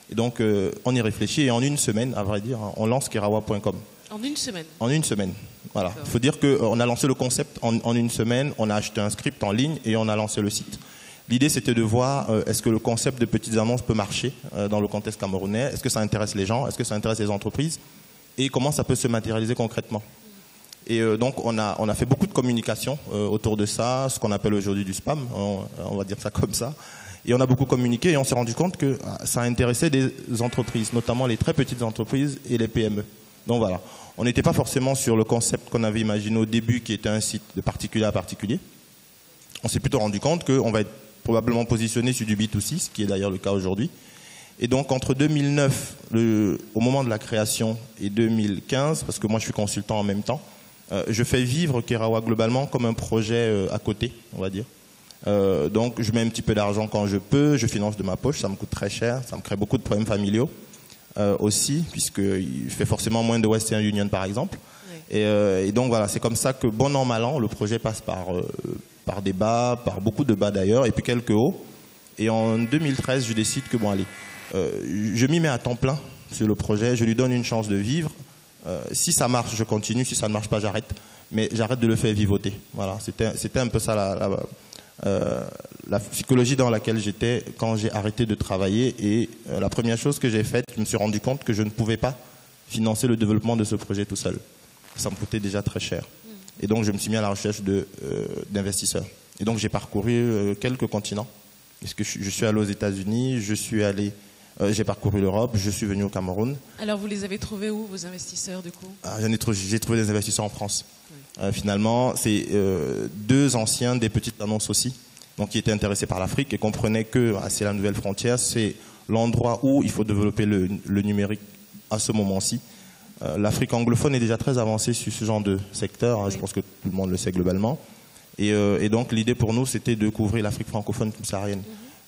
Et donc, on y réfléchit et en une semaine, à vrai dire, on lance Kerawa.com. En une semaine? En une semaine, voilà. Il faut dire qu'on a lancé le concept en une semaine, on a acheté un script en ligne et on a lancé le site. L'idée, c'était de voir est-ce que le concept de petites annonces peut marcher dans le contexte camerounais, est-ce que ça intéresse les gens, est-ce que ça intéresse les entreprises et comment ça peut se matérialiser concrètement. Et donc, on a fait beaucoup de communication autour de ça, ce qu'on appelle aujourd'hui du spam, on va dire ça comme ça. Et on a beaucoup communiqué et on s'est rendu compte que ça intéressait des entreprises, notamment les très petites entreprises et les PME. Donc voilà, on n'était pas forcément sur le concept qu'on avait imaginé au début, qui était un site de particulier à particulier. On s'est plutôt rendu compte qu'on va être probablement positionné sur du B2C, ce qui est d'ailleurs le cas aujourd'hui. Et donc entre 2009, au moment de la création, et 2015, parce que moi je suis consultant en même temps, je fais vivre Kerawa globalement comme un projet à côté, on va dire. Donc je mets un petit peu d'argent quand je peux, je finance de ma poche, ça me coûte très cher, ça me crée beaucoup de problèmes familiaux aussi, puisqu'il fait forcément moins de Western Union par exemple. Oui. Et donc voilà, c'est comme ça que bon an mal an, le projet passe par des bas, par beaucoup de bas d'ailleurs, et puis quelques hauts. Et en 2013, je décide que bon allez, je m'y mets à temps plein sur le projet, je lui donne une chance de vivre. Si ça marche, je continue. Si ça ne marche pas, j'arrête. Mais j'arrête de le faire vivoter. Voilà, c'était un peu ça la psychologie dans laquelle j'étais quand j'ai arrêté de travailler. Et la première chose que j'ai faite, je me suis rendu compte que je ne pouvais pas financer le développement de ce projet tout seul. Ça me coûtait déjà très cher. Et donc, je me suis mis à la recherche d'investisseurs. Et donc, j'ai parcouru quelques continents. Parce que je suis allé aux États-Unis, j'ai parcouru l'Europe, je suis venu au Cameroun. Alors, vous les avez trouvés où, vos investisseurs, du coup? J'ai trouvé des investisseurs en France. Oui. Finalement, c'est 2 anciens des petites annonces aussi, donc qui étaient intéressés par l'Afrique et comprenaient que c'est la nouvelle frontière, c'est l'endroit où il faut développer le numérique à ce moment-ci. L'Afrique anglophone est déjà très avancée sur ce genre de secteur, oui. Je pense que tout le monde le sait globalement. Et donc, l'idée pour nous, c'était de couvrir l'Afrique francophone subsaharienne.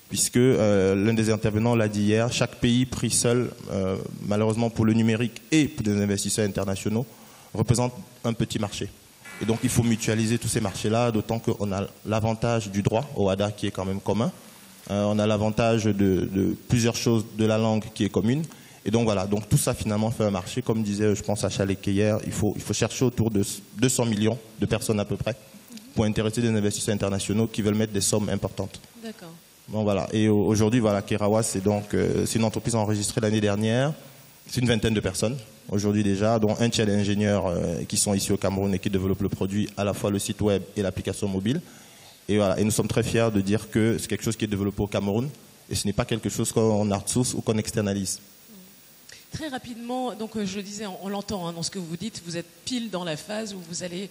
Puisque l'un des intervenants l'a dit hier, chaque pays pris seul, malheureusement pour le numérique et pour des investisseurs internationaux, représente un petit marché. Et donc il faut mutualiser tous ces marchés-là, d'autant qu'on a l'avantage du droit, au WADA, qui est quand même commun. On a l'avantage de plusieurs choses de la langue qui est commune. Et donc voilà, donc tout ça finalement fait un marché. Comme disait, je pense, à Chalek hier, il faut chercher autour de 200 millions de personnes à peu près pour intéresser des investisseurs internationaux qui veulent mettre des sommes importantes. D'accord. Bon, voilà. Et aujourd'hui, voilà, Kerawa, c'est une entreprise enregistrée l'année dernière. C'est une vingtaine de personnes aujourd'hui déjà, dont un tiers d'ingénieurs qui sont ici au Cameroun et qui développent le produit, à la fois le site web et l'application mobile. Et voilà. Et nous sommes très fiers de dire que c'est quelque chose qui est développé au Cameroun et ce n'est pas quelque chose qu'on outsource ou qu'on externalise. Très rapidement, donc je le disais, on l'entend dans ce que vous dites, vous êtes pile dans la phase où vous allez.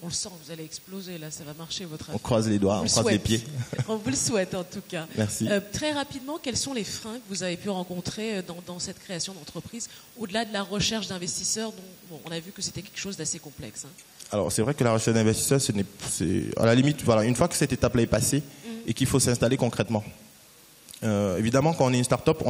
On le sent, vous allez exploser, là, ça va marcher votre affaire. On croise les doigts, on croise les pieds. On vous le souhaite en tout cas. Merci. Très rapidement, quels sont les freins que vous avez pu rencontrer dans cette création d'entreprise, au-delà de la recherche d'investisseurs, dont on a vu que c'était quelque chose d'assez complexe. Alors c'est vrai que la recherche d'investisseurs, c'est à la limite, voilà, une fois que cette étape-là est passée et qu'il faut s'installer concrètement. Évidemment, quand on est une start-up,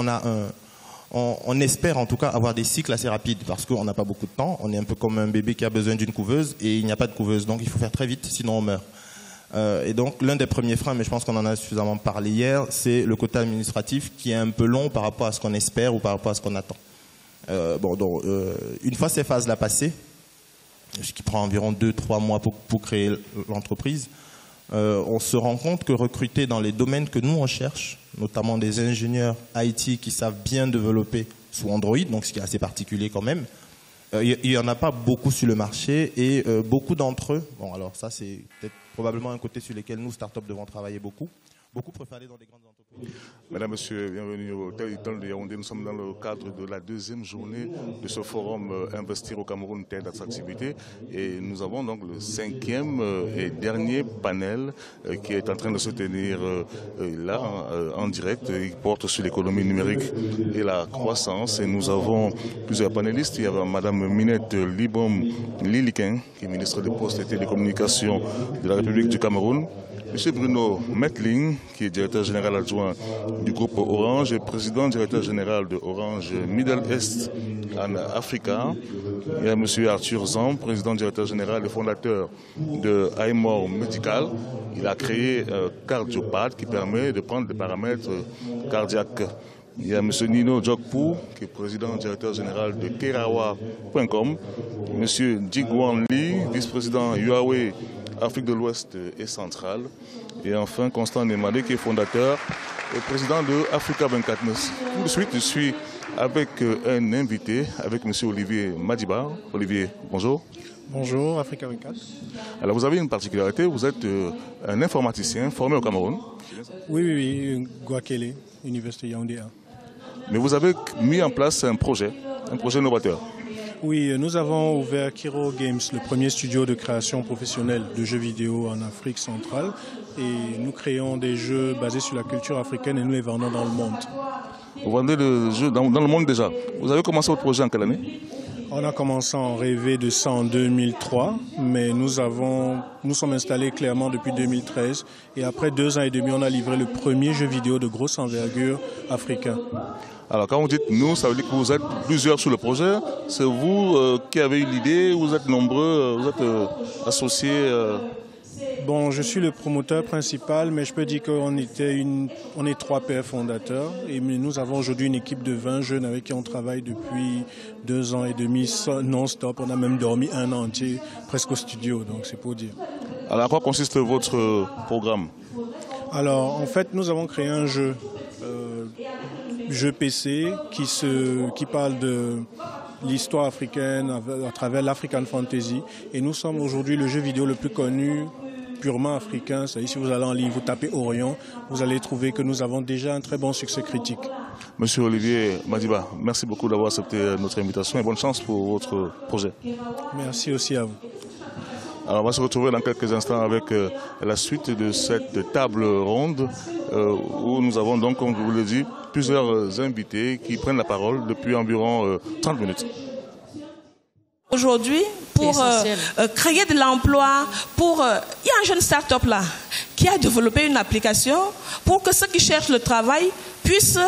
on espère en tout cas avoir des cycles assez rapides parce qu'on n'a pas beaucoup de temps. On est un peu comme un bébé qui a besoin d'une couveuse et il n'y a pas de couveuse. Donc il faut faire très vite, sinon on meurt. Et donc l'un des premiers freins, mais je pense qu'on en a suffisamment parlé hier, c'est le côté administratif qui est un peu long par rapport à ce qu'on espère ou par rapport à ce qu'on attend. Une fois ces phases-là passées, ce qui prend environ 2-3 mois pour créer l'entreprise, on se rend compte que recruter dans les domaines que nous on cherche, notamment des ingénieurs IT qui savent bien développer sous Android, donc ce qui est assez particulier quand même, Il n'y en a pas beaucoup sur le marché et beaucoup d'entre eux, bon alors ça c'est peut-être probablement un côté sur lequel nous, startups, devons travailler beaucoup. Beaucoup préfèrent aller dans des grandes entreprises. Mesdames, Messieurs, bienvenue au Territoire de Yaoundé. Nous sommes dans le cadre de la deuxième journée de ce forum Investir au Cameroun, terre d'attractivité. Et nous avons donc le cinquième et dernier panel qui est en train de se tenir là, en direct. Il porte sur l'économie numérique et la croissance. Et nous avons plusieurs panélistes. Il y a Madame Minette Libom Lilikin, qui est ministre des Postes et Télécommunications de la République du Cameroun. Monsieur Bruno Metling, qui est directeur général adjoint du groupe Orange et président directeur général de Orange Middle East en Africa. Il y a monsieur Arthur Zan, président directeur général et fondateur de iMore Medical. Il a créé Cardiopad qui permet de prendre des paramètres cardiaques. Il y a monsieur Nino Jokpu, qui est président directeur général de Kerawa.com. Monsieur Jigwan Lee, vice-président Huawei Afrique de l'Ouest et centrale. Et enfin, Constant Nemade, qui est fondateur et président de Africa 24. Tout de suite, je suis avec un invité, avec M. Olivier Madiba. Olivier, bonjour. Bonjour, Africa 24. Alors, vous avez une particularité, vous êtes un informaticien formé au Cameroun. Oui, Guakele, Université Yaoundé 1. Mais vous avez mis en place un projet novateur. Oui, nous avons ouvert Kiro Games, le premier studio de création professionnelle de jeux vidéo en Afrique centrale. Et nous créons des jeux basés sur la culture africaine et nous les vendons dans le monde. Vous vendez des jeux dans le monde déjà. Vous avez commencé votre projet en quelle année? On a commencé à en rêver de ça en 2003, mais nous sommes installés clairement depuis 2013. Et après 2 ans et demi, on a livré le premier jeu vidéo de grosse envergure africain. Alors quand vous dites nous, ça veut dire que vous êtes plusieurs sur le projet. C'est vous qui avez eu l'idée, vous êtes nombreux, vous êtes associés Bon, je suis le promoteur principal, mais je peux dire qu'on est 3 pères fondateurs. Et nous avons aujourd'hui une équipe de 20 jeunes avec qui on travaille depuis 2 ans et demi non-stop. On a même dormi 1 an entier presque au studio, donc c'est pour dire. Alors à quoi consiste votre programme? Alors en fait, nous avons créé un jeu PC qui parle de l'histoire africaine à travers l'African Fantasy. Et nous sommes aujourd'hui le jeu vidéo le plus connu purement africain. C'est-à-dire, si vous allez en ligne, vous tapez Orion, vous allez trouver que nous avons déjà un très bon succès critique. Monsieur Olivier Madiba, merci beaucoup d'avoir accepté notre invitation et bonne chance pour votre projet. Merci aussi à vous. Alors on va se retrouver dans quelques instants avec la suite de cette table ronde où nous avons donc, comme je vous l'ai dit, plusieurs invités qui prennent la parole depuis environ 30 minutes. Aujourd'hui, pour créer de l'emploi, il y a un jeune start-up là qui a développé une application pour que ceux qui cherchent le travail puissent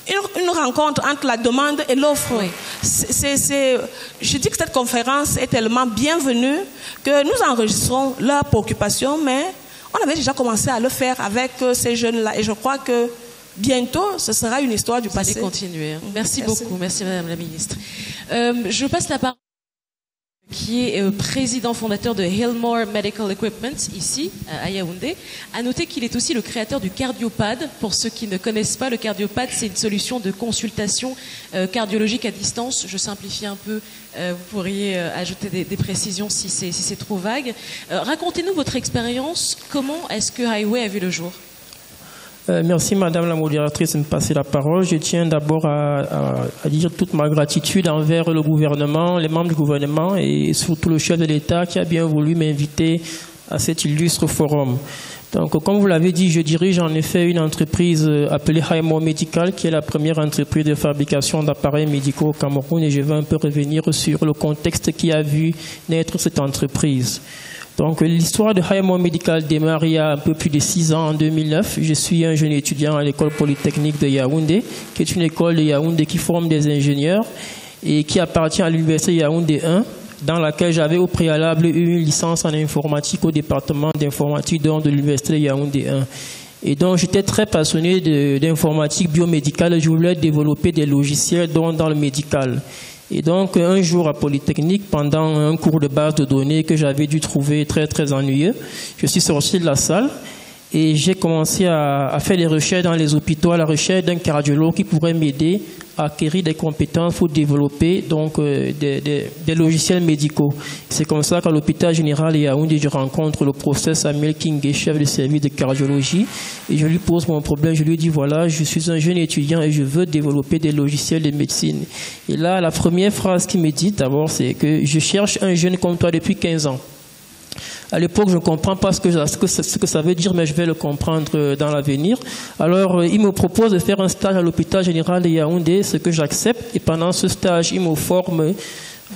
une rencontre entre la demande et l'offre. Oui. Je dis que cette conférence est tellement bienvenue que nous enregistrons leurs préoccupations, mais on avait déjà commencé à le faire avec ces jeunes-là. Et je crois que bientôt, ce sera une histoire du passé. Vous allez continuer. Merci beaucoup. Merci Madame la Ministre. Je passe la parole qui est président fondateur de Hillmore Medical Equipment, ici, à Yaoundé. À noter qu'il est aussi le créateur du Cardiopad. Pour ceux qui ne connaissent pas, le Cardiopad, c'est une solution de consultation cardiologique à distance. Je simplifie un peu, vous pourriez ajouter des précisions si c'est trop vague. Racontez-nous votre expérience. Comment est-ce que Highway a vu le jour ? Merci Madame la modératrice de me passer la parole. Je tiens d'abord à dire toute ma gratitude envers le gouvernement, les membres du gouvernement et surtout le chef de l'État qui a bien voulu m'inviter à cet illustre forum. Donc, comme vous l'avez dit, je dirige en effet une entreprise appelée iMore Medical, qui est la première entreprise de fabrication d'appareils médicaux au Cameroun, et je vais un peu revenir sur le contexte qui a vu naître cette entreprise. Donc, l'histoire de iMore Medical démarre il y a un peu plus de 6 ans, en 2009. Je suis un jeune étudiant à l'école polytechnique de Yaoundé, qui est une école de Yaoundé qui forme des ingénieurs et qui appartient à l'université Yaoundé 1, dans laquelle j'avais au préalable eu une licence en informatique au département d'informatique de l'université Yaoundé 1. Et donc, j'étais très passionné d'informatique biomédicale. Je voulais développer des logiciels dans le médical. Et donc, un jour à Polytechnique, pendant un cours de base de données que j'avais dû trouver très, très ennuyeux, je suis sorti de la salle Et j'ai commencé à faire des recherches dans les hôpitaux à la recherche d'un cardiologue qui pourrait m'aider à acquérir des compétences pour développer donc des logiciels médicaux. C'est comme ça qu'à l'hôpital général de Yaoundé, je rencontre le professeur Samuel King, chef de service de cardiologie, et je lui pose mon problème. Je lui dis voilà, je suis un jeune étudiant et je veux développer des logiciels de médecine. Et là, la première phrase qu'il me dit d'abord, c'est que je cherche un jeune comme toi depuis 15 ans. À l'époque, je ne comprends pas ce que ça veut dire, mais je vais le comprendre dans l'avenir. Alors, il me propose de faire un stage à l'hôpital général de Yaoundé, ce que j'accepte. Et pendant ce stage, il me forme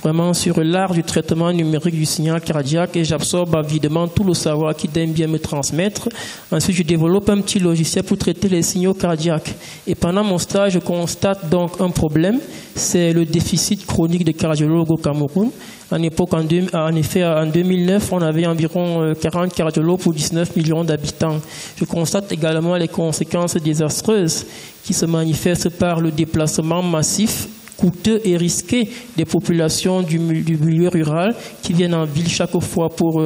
vraiment sur l'art du traitement numérique du signal cardiaque et j'absorbe avidement tout le savoir qu'il aime bien me transmettre. Ensuite, je développe un petit logiciel pour traiter les signaux cardiaques. Et pendant mon stage, je constate donc un problème, c'est le déficit chronique de cardiologues au Cameroun. En effet, en 2009, on avait environ 40 cardiologues pour 19 millions d'habitants. Je constate également les conséquences désastreuses qui se manifestent par le déplacement massif, coûteux et risqué des populations du milieu rural qui viennent en ville chaque fois pour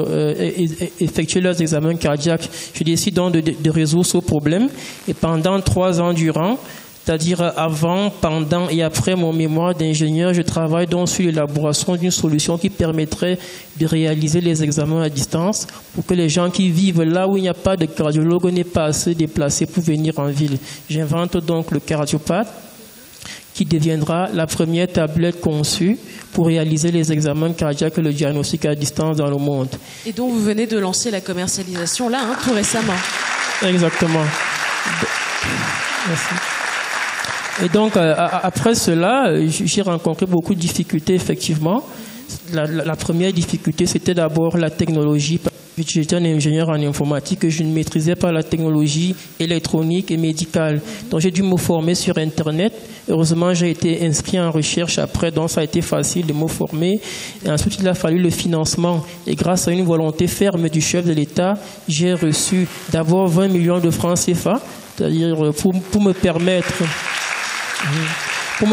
effectuer leurs examens cardiaques. Je décide donc de résoudre ce problème et pendant 3 ans durant, c'est-à-dire avant, pendant et après mon mémoire d'ingénieur, je travaille donc sur l'élaboration d'une solution qui permettrait de réaliser les examens à distance pour que les gens qui vivent là où il n'y a pas de cardiologue n'aient pas à se déplacer pour venir en ville. J'invente donc le Cardiopad qui deviendra la première tablette conçue pour réaliser les examens cardiaques et le diagnostic à distance dans le monde. Et donc vous venez de lancer la commercialisation là, tout récemment. Exactement. Merci. Et donc, après cela, j'ai rencontré beaucoup de difficultés, effectivement. La première difficulté, c'était d'abord la technologie. J'étais un ingénieur en informatique et je ne maîtrisais pas la technologie électronique et médicale. Donc, j'ai dû me former sur Internet. Heureusement, j'ai été inscrit en recherche après, donc ça a été facile de me former. Et ensuite, il a fallu le financement. Et grâce à une volonté ferme du chef de l'État, j'ai reçu d'abord 20 millions de francs CFA, c'est-à-dire pour me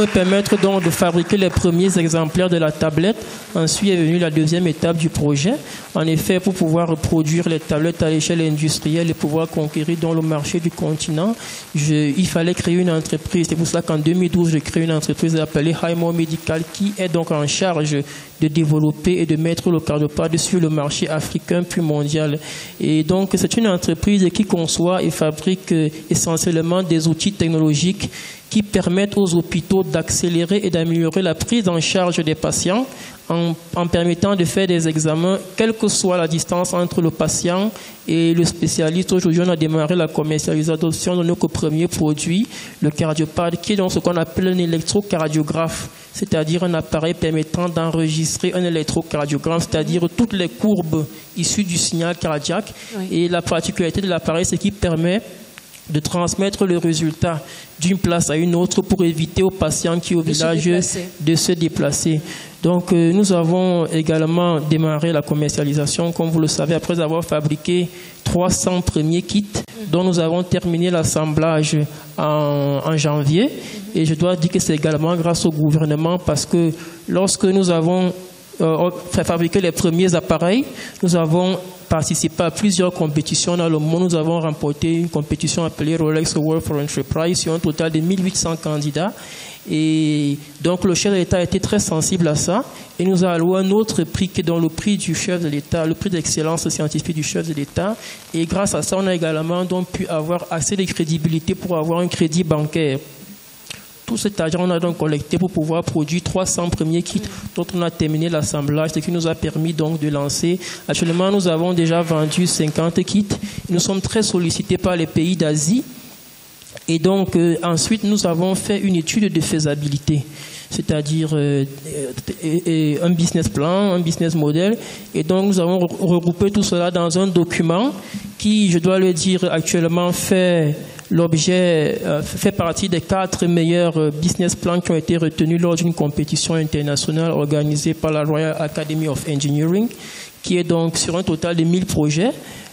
permettre donc de fabriquer les premiers exemplaires de la tablette. Ensuite est venue la deuxième étape du projet. En effet, pour pouvoir produire les tablettes à l'échelle industrielle et pouvoir conquérir dans le marché du continent, il fallait créer une entreprise. C'est pour cela qu'en 2012, j'ai créé une entreprise appelée Highmore Medical qui est donc en charge de développer et de mettre le Cardiopad sur le marché africain puis mondial. Et donc, c'est une entreprise qui conçoit et fabrique essentiellement des outils technologiques qui permettent aux hôpitaux d'accélérer et d'améliorer la prise en charge des patients en permettant de faire des examens, quelle que soit la distance entre le patient et le spécialiste. Aujourd'hui, on a démarré la commercialisation de notre premier produit, le Cardiopad, qui est donc ce qu'on appelle un électrocardiographe, c'est-à-dire un appareil permettant d'enregistrer un électrocardiogramme, c'est-à-dire toutes les courbes issues du signal cardiaque. Oui. Et la particularité de l'appareil, c'est qu'il permet de transmettre le résultat d'une place à une autre pour éviter aux patients qui sont au village de se déplacer. Donc nous avons également démarré la commercialisation, comme vous le savez, après avoir fabriqué 300 premiers kits, dont nous avons terminé l'assemblage en janvier. Et je dois dire que c'est également grâce au gouvernement parce que lorsque nous avons fabriqué les premiers appareils, nous avons participé à plusieurs compétitions dans le monde. Nous avons remporté une compétition appelée Rolex Award for Enterprise sur un total de 1800 candidats. Et donc le chef de l'État a été très sensible à ça et nous a alloué un autre prix qui est dans le prix du chef de l'État, le prix d'excellence scientifique du chef de l'État. Et grâce à ça, on a également donc pu avoir assez de crédibilité pour avoir un crédit bancaire. Tout cet argent, on a donc collecté pour pouvoir produire 300 premiers kits dont on a terminé l'assemblage, ce qui nous a permis donc de lancer. Actuellement, nous avons déjà vendu 50 kits. Nous sommes très sollicités par les pays d'Asie. Et donc, ensuite, nous avons fait une étude de faisabilité, c'est-à-dire un business plan, un business model. Et donc, nous avons regroupé tout cela dans un document qui, je dois le dire, actuellement fait partie des 4 meilleurs business plans qui ont été retenus lors d'une compétition internationale organisée par la Royal Academy of Engineering, qui est donc sur un total de 1000 projets.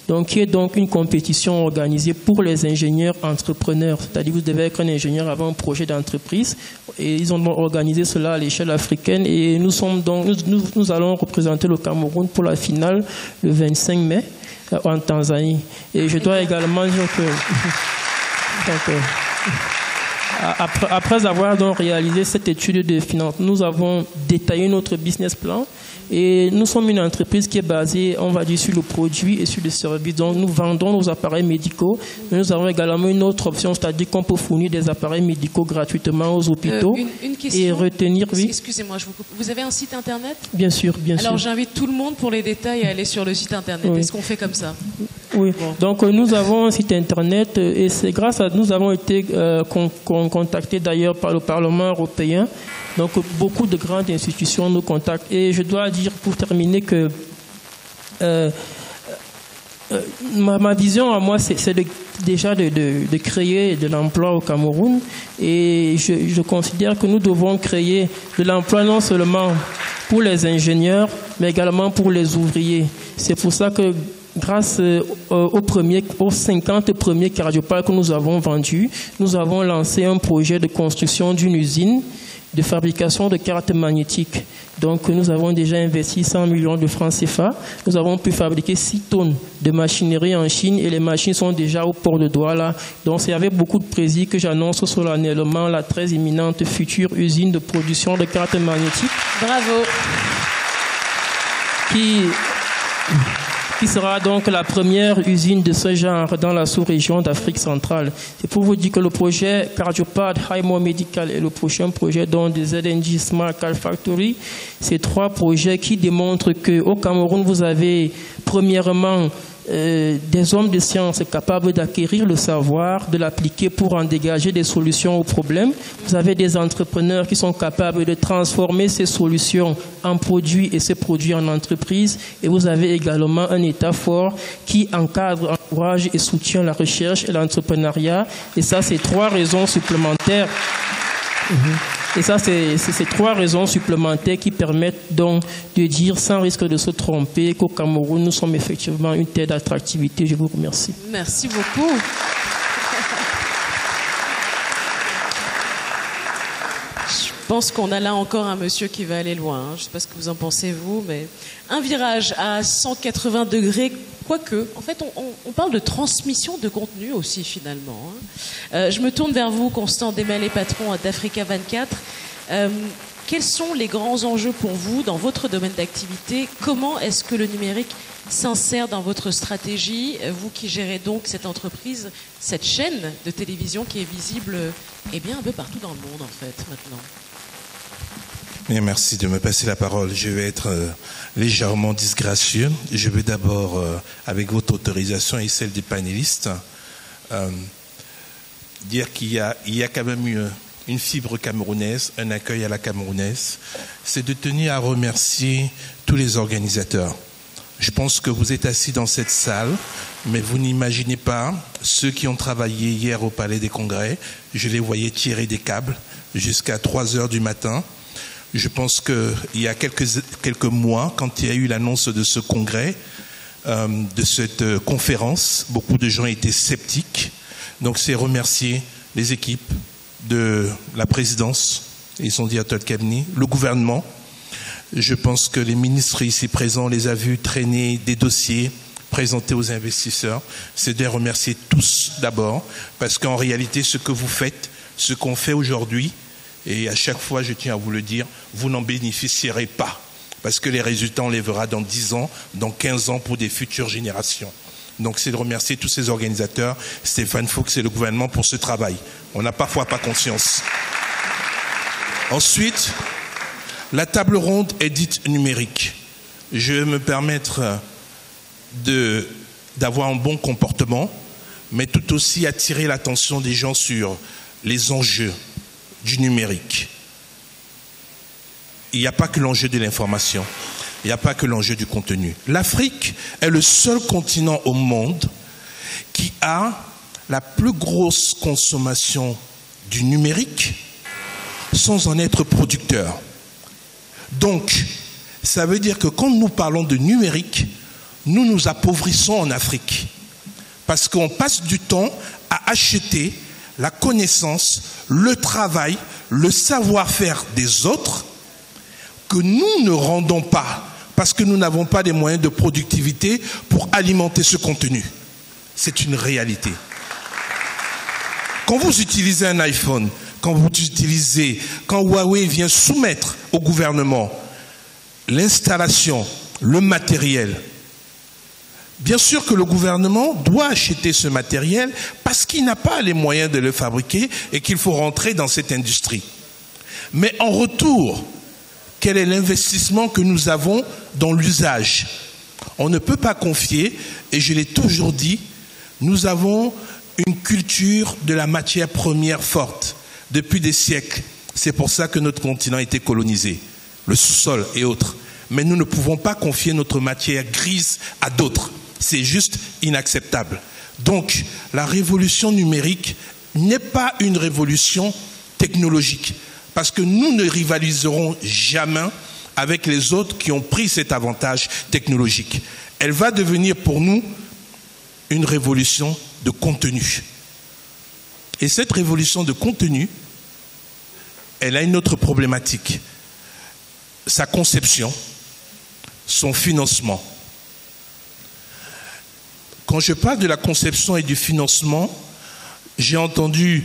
Donc, qui est donc une compétition organisée pour les ingénieurs entrepreneurs. C'est-à-dire, vous devez être un ingénieur avant un projet d'entreprise. Et ils ont organisé cela à l'échelle africaine. Et nous allons représenter le Cameroun pour la finale le 25 mai en Tanzanie. Et je dois également dire que après avoir donc réalisé cette étude de finance, nous avons détaillé notre business plan. Et nous sommes une entreprise qui est basée, on va dire, sur le produit et sur le service. Donc, nous vendons nos appareils médicaux. Mais nous avons également une autre option, c'est-à-dire qu'on peut fournir des appareils médicaux gratuitement aux hôpitaux. Une question. Et retenir, oui. Excusez-moi, je vous coupe. Vous avez un site internet? Bien sûr, bien sûr. Alors, j'invite tout le monde pour les détails à aller sur le site internet. Oui. Est-ce qu'on fait comme ça? Oui. Bon. Donc, nous avons un site internet et c'est grâce à nous avons été contactés d'ailleurs par le Parlement européen. Donc, beaucoup de grandes institutions nous contactent. Et je dois dire, pour terminer, que ma vision à moi, c'est déjà de créer de l'emploi au Cameroun. Et je considère que nous devons créer de l'emploi non seulement pour les ingénieurs, mais également pour les ouvriers. C'est pour ça que grâce aux 50 premiers cardioparcs que nous avons vendus, nous avons lancé un projet de construction d'une usine de fabrication de cartes magnétiques. Donc nous avons déjà investi 100 millions de francs CFA. Nous avons pu fabriquer 6 tonnes de machinerie en Chine et les machines sont déjà au port de Douala. Donc c'est avec beaucoup de plaisir que j'annonce solennellement la très imminente future usine de production de cartes magnétiques. Bravo. Qui sera donc la première usine de ce genre dans la sous-région d'Afrique centrale. C'est pour vous dire que le projet Cardiopad Highmore Medical et le prochain projet des ZNG Smart Car Factory, c'est 3 projets qui démontrent qu'au Cameroun, vous avez premièrement des hommes de science capables d'acquérir le savoir, de l'appliquer pour en dégager des solutions aux problèmes. Vous avez des entrepreneurs qui sont capables de transformer ces solutions en produits et ces produits en entreprises. Et vous avez également un État fort qui encadre, encourage et soutient la recherche et l'entrepreneuriat. Et ça, c'est 3 raisons supplémentaires. Et ça, c'est 3 raisons supplémentaires qui permettent donc de dire, sans risque de se tromper, qu'au Cameroun, nous sommes effectivement une terre d'attractivité. Je vous remercie. Merci beaucoup. Je pense qu'on a là encore un monsieur qui va aller loin. Je ne sais pas ce que vous en pensez, vous, mais un virage à 180 degrés. Quoique, en fait, on parle de transmission de contenu aussi, finalement. Je me tourne vers vous, Constant Desmallet, patron d'Africa 24. Quels sont les grands enjeux pour vous dans votre domaine d'activité? Comment est-ce que le numérique s'insère dans votre stratégie? Vous qui gérez donc cette entreprise, cette chaîne de télévision qui est visible un peu partout dans le monde, en fait, maintenant. Bien, merci de me passer la parole. Je vais être légèrement disgracieux. Je vais d'abord, avec votre autorisation et celle des panélistes, dire qu'il y a quand même une fibre camerounaise, un accueil à la camerounaise. C'est de tenir à remercier tous les organisateurs. Je pense que vous êtes assis dans cette salle, mais vous n'imaginez pas ceux qui ont travaillé hier au Palais des Congrès. Je les voyais tirer des câbles jusqu'à 3 heures du matin. Je pense qu'il y a quelques mois, quand il y a eu l'annonce de ce congrès, de cette conférence, beaucoup de gens étaient sceptiques. Donc c'est remercier les équipes de la présidence, et son directeur de cabinet, le gouvernement. Je pense que les ministres ici présents les a vus traîner des dossiers présentés aux investisseurs. C'est de les remercier tous d'abord, parce qu'en réalité, ce que vous faites, ce qu'on fait aujourd'hui, et à chaque fois, je tiens à vous le dire, vous n'en bénéficierez pas. Parce que les résultats, on les verra dans 10 ans, dans 15 ans pour des futures générations. Donc c'est de remercier tous ces organisateurs, Stéphane Fuchs et le gouvernement pour ce travail. On n'a parfois pas conscience. Ensuite, la table ronde est dite numérique. Je vais me permettre d'avoir un bon comportement, mais tout aussi attirer l'attention des gens sur les enjeux du numérique. Il n'y a pas que l'enjeu de l'information, il n'y a pas que l'enjeu du contenu. L'Afrique est le seul continent au monde qui a la plus grosse consommation du numérique sans en être producteur. Donc, ça veut dire que quand nous parlons de numérique, nous nous appauvrissons en Afrique. Parce qu'on passe du temps à acheter la connaissance, le travail, le savoir-faire des autres que nous ne rendons pas. parce que nous n'avons pas les moyens de productivité pour alimenter ce contenu. C'est une réalité. Quand vous utilisez un iPhone, quand Huawei vient soumettre au gouvernement l'installation, le matériel, bien sûr que le gouvernement doit acheter ce matériel parce qu'il n'a pas les moyens de le fabriquer et qu'il faut rentrer dans cette industrie. Mais en retour, quel est l'investissement que nous avons dans l'usage? On ne peut pas confier, et je l'ai toujours dit, nous avons une culture de la matière première forte depuis des siècles. C'est pour ça que notre continent a été colonisé, le sous-sol et autres. Mais nous ne pouvons pas confier notre matière grise à d'autres. C'est juste inacceptable. Donc, la révolution numérique n'est pas une révolution technologique, parce que nous ne rivaliserons jamais avec les autres qui ont pris cet avantage technologique. Elle va devenir pour nous une révolution de contenu. Et cette révolution de contenu, elle a une autre problématique. Sa conception, son financement. Quand je parle de la conception et du financement, j'ai entendu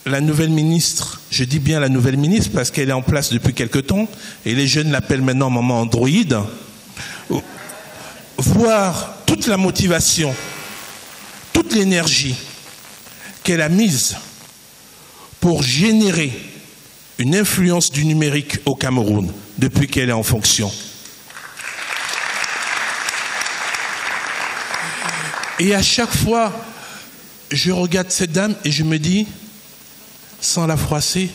la nouvelle ministre, je dis bien la nouvelle ministre parce qu'elle est en place depuis quelque temps, et les jeunes l'appellent maintenant maman Android, voir toute la motivation, toute l'énergie qu'elle a mise pour générer une influence du numérique au Cameroun depuis qu'elle est en fonction. Et à chaque fois, je regarde cette dame et je me dis, sans la froisser,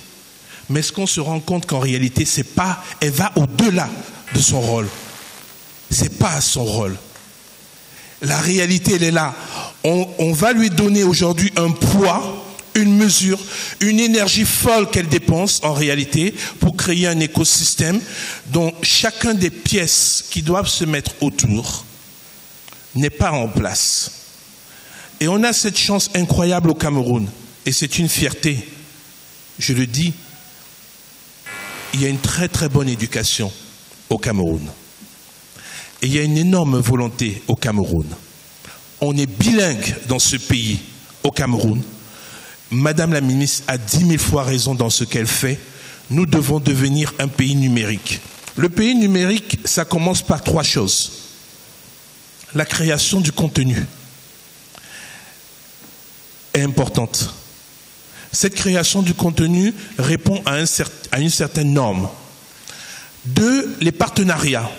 mais est-ce qu'on se rend compte qu'en réalité, c'est pas, elle va au-delà de son rôle. C'est pas son rôle. La réalité, elle est là. On va lui donner aujourd'hui un poids, une mesure, une énergie folle qu'elle dépense en réalité pour créer un écosystème dont chacun des pièces qui doivent se mettre autour n'est pas en place. Et on a cette chance incroyable au Cameroun, et c'est une fierté. Je le dis, il y a une très très bonne éducation au Cameroun. Et il y a une énorme volonté au Cameroun. On est bilingue dans ce pays, au Cameroun. Madame la ministre a 10 000 fois raison dans ce qu'elle fait. Nous devons devenir un pays numérique. Le pays numérique, ça commence par 3 choses. La création du contenu est importante. Cette création du contenu répond à une certaine norme. 2, les partenariats.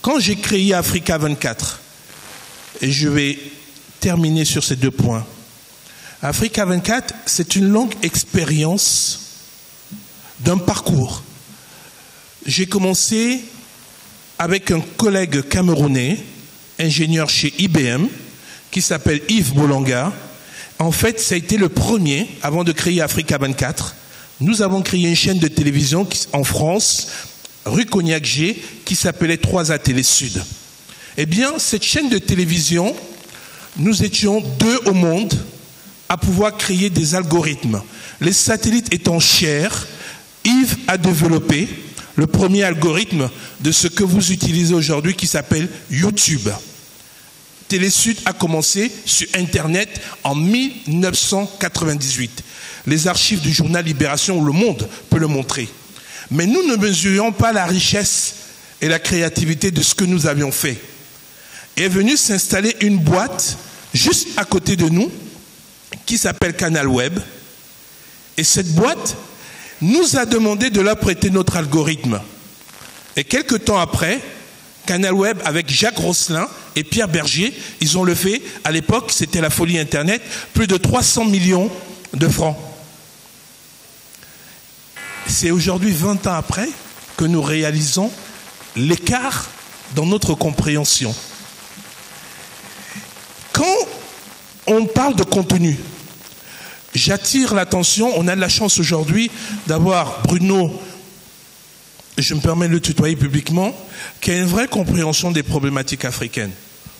Quand j'ai créé Africa 24, et je vais terminer sur ces 2 points, Africa 24, c'est une longue expérience d'un parcours. J'ai commencé avec un collègue camerounais, ingénieur chez IBM, qui s'appelle Yves Bolanga. En fait, ça a été le premier, avant de créer Africa 24. Nous avons créé une chaîne de télévision en France, rue Cognac-G, qui s'appelait 3A Télé Sud. Eh bien, cette chaîne de télévision, nous étions 2 au monde à pouvoir créer des algorithmes. Les satellites étant chers, Yves a développé le premier algorithme de ce que vous utilisez aujourd'hui qui s'appelle YouTube. Télésud a commencé sur Internet en 1998. Les archives du journal Libération ou Le Monde peuvent le montrer. Mais nous ne mesurions pas la richesse et la créativité de ce que nous avions fait. Est venue s'installer une boîte juste à côté de nous qui s'appelle Canal Web. Et cette boîte nous a demandé de leur prêter notre algorithme. Et quelques temps après, Canal Web avec Jacques Rosselin et Pierre Berger, ils ont levé, à l'époque, c'était la folie Internet, plus de 300 millions de francs. C'est aujourd'hui, 20 ans après, que nous réalisons l'écart dans notre compréhension. Quand on parle de contenu, j'attire l'attention, on a de la chance aujourd'hui d'avoir Bruno, je me permets de le tutoyer publiquement, qui a une vraie compréhension des problématiques africaines.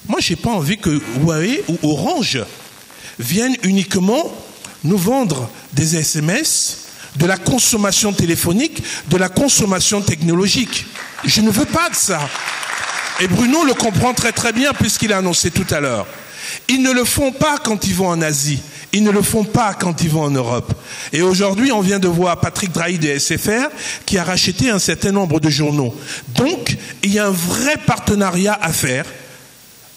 Moi, je n'ai pas envie que Huawei ou Orange viennent uniquement nous vendre des SMS, de la consommation téléphonique, de la consommation technologique. Je ne veux pas de ça. Et Bruno le comprend très très bien puisqu'il a annoncé tout à l'heure. Ils ne le font pas quand ils vont en Asie. Ils ne le font pas quand ils vont en Europe. Et aujourd'hui, on vient de voir Patrick Drahi de SFR qui a racheté un certain nombre de journaux. Donc, il y a un vrai partenariat à faire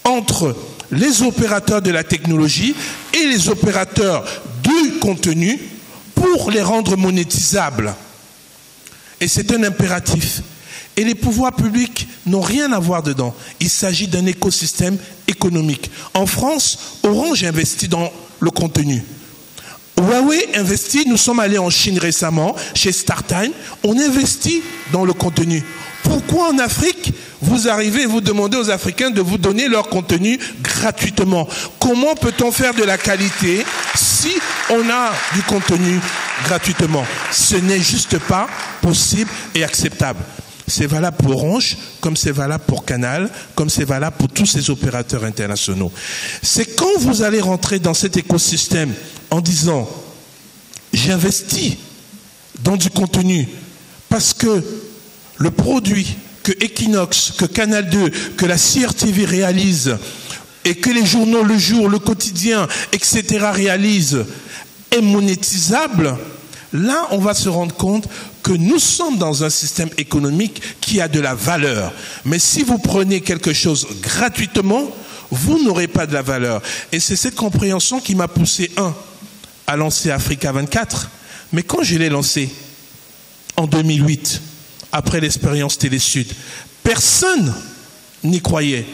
entre les opérateurs de la technologie et les opérateurs du contenu pour les rendre monétisables. Et c'est un impératif. Et les pouvoirs publics n'ont rien à voir dedans. Il s'agit d'un écosystème économique. En France, Orange investit dans le contenu. Huawei investit, nous sommes allés en Chine récemment, chez StarTime, on investit dans le contenu. Pourquoi en Afrique, vous arrivez et vous demandez aux Africains de vous donner leur contenu gratuitement? Comment peut-on faire de la qualité si on a du contenu gratuitement? Ce n'est juste pas possible et acceptable. C'est valable pour Orange, comme c'est valable pour Canal, comme c'est valable pour tous ces opérateurs internationaux. C'est quand vous allez rentrer dans cet écosystème en disant « j'investis dans du contenu parce que le produit que Equinox, que Canal 2, que la CRTV réalise et que les journaux Le Jour, Le Quotidien, etc. réalisent est monétisable », là, on va se rendre compte que nous sommes dans un système économique qui a de la valeur. Mais si vous prenez quelque chose gratuitement, vous n'aurez pas de la valeur. Et c'est cette compréhension qui m'a poussé, à lancer Africa 24. Mais quand je l'ai lancé, en 2008, après l'expérience Télésud, personne n'y croyait.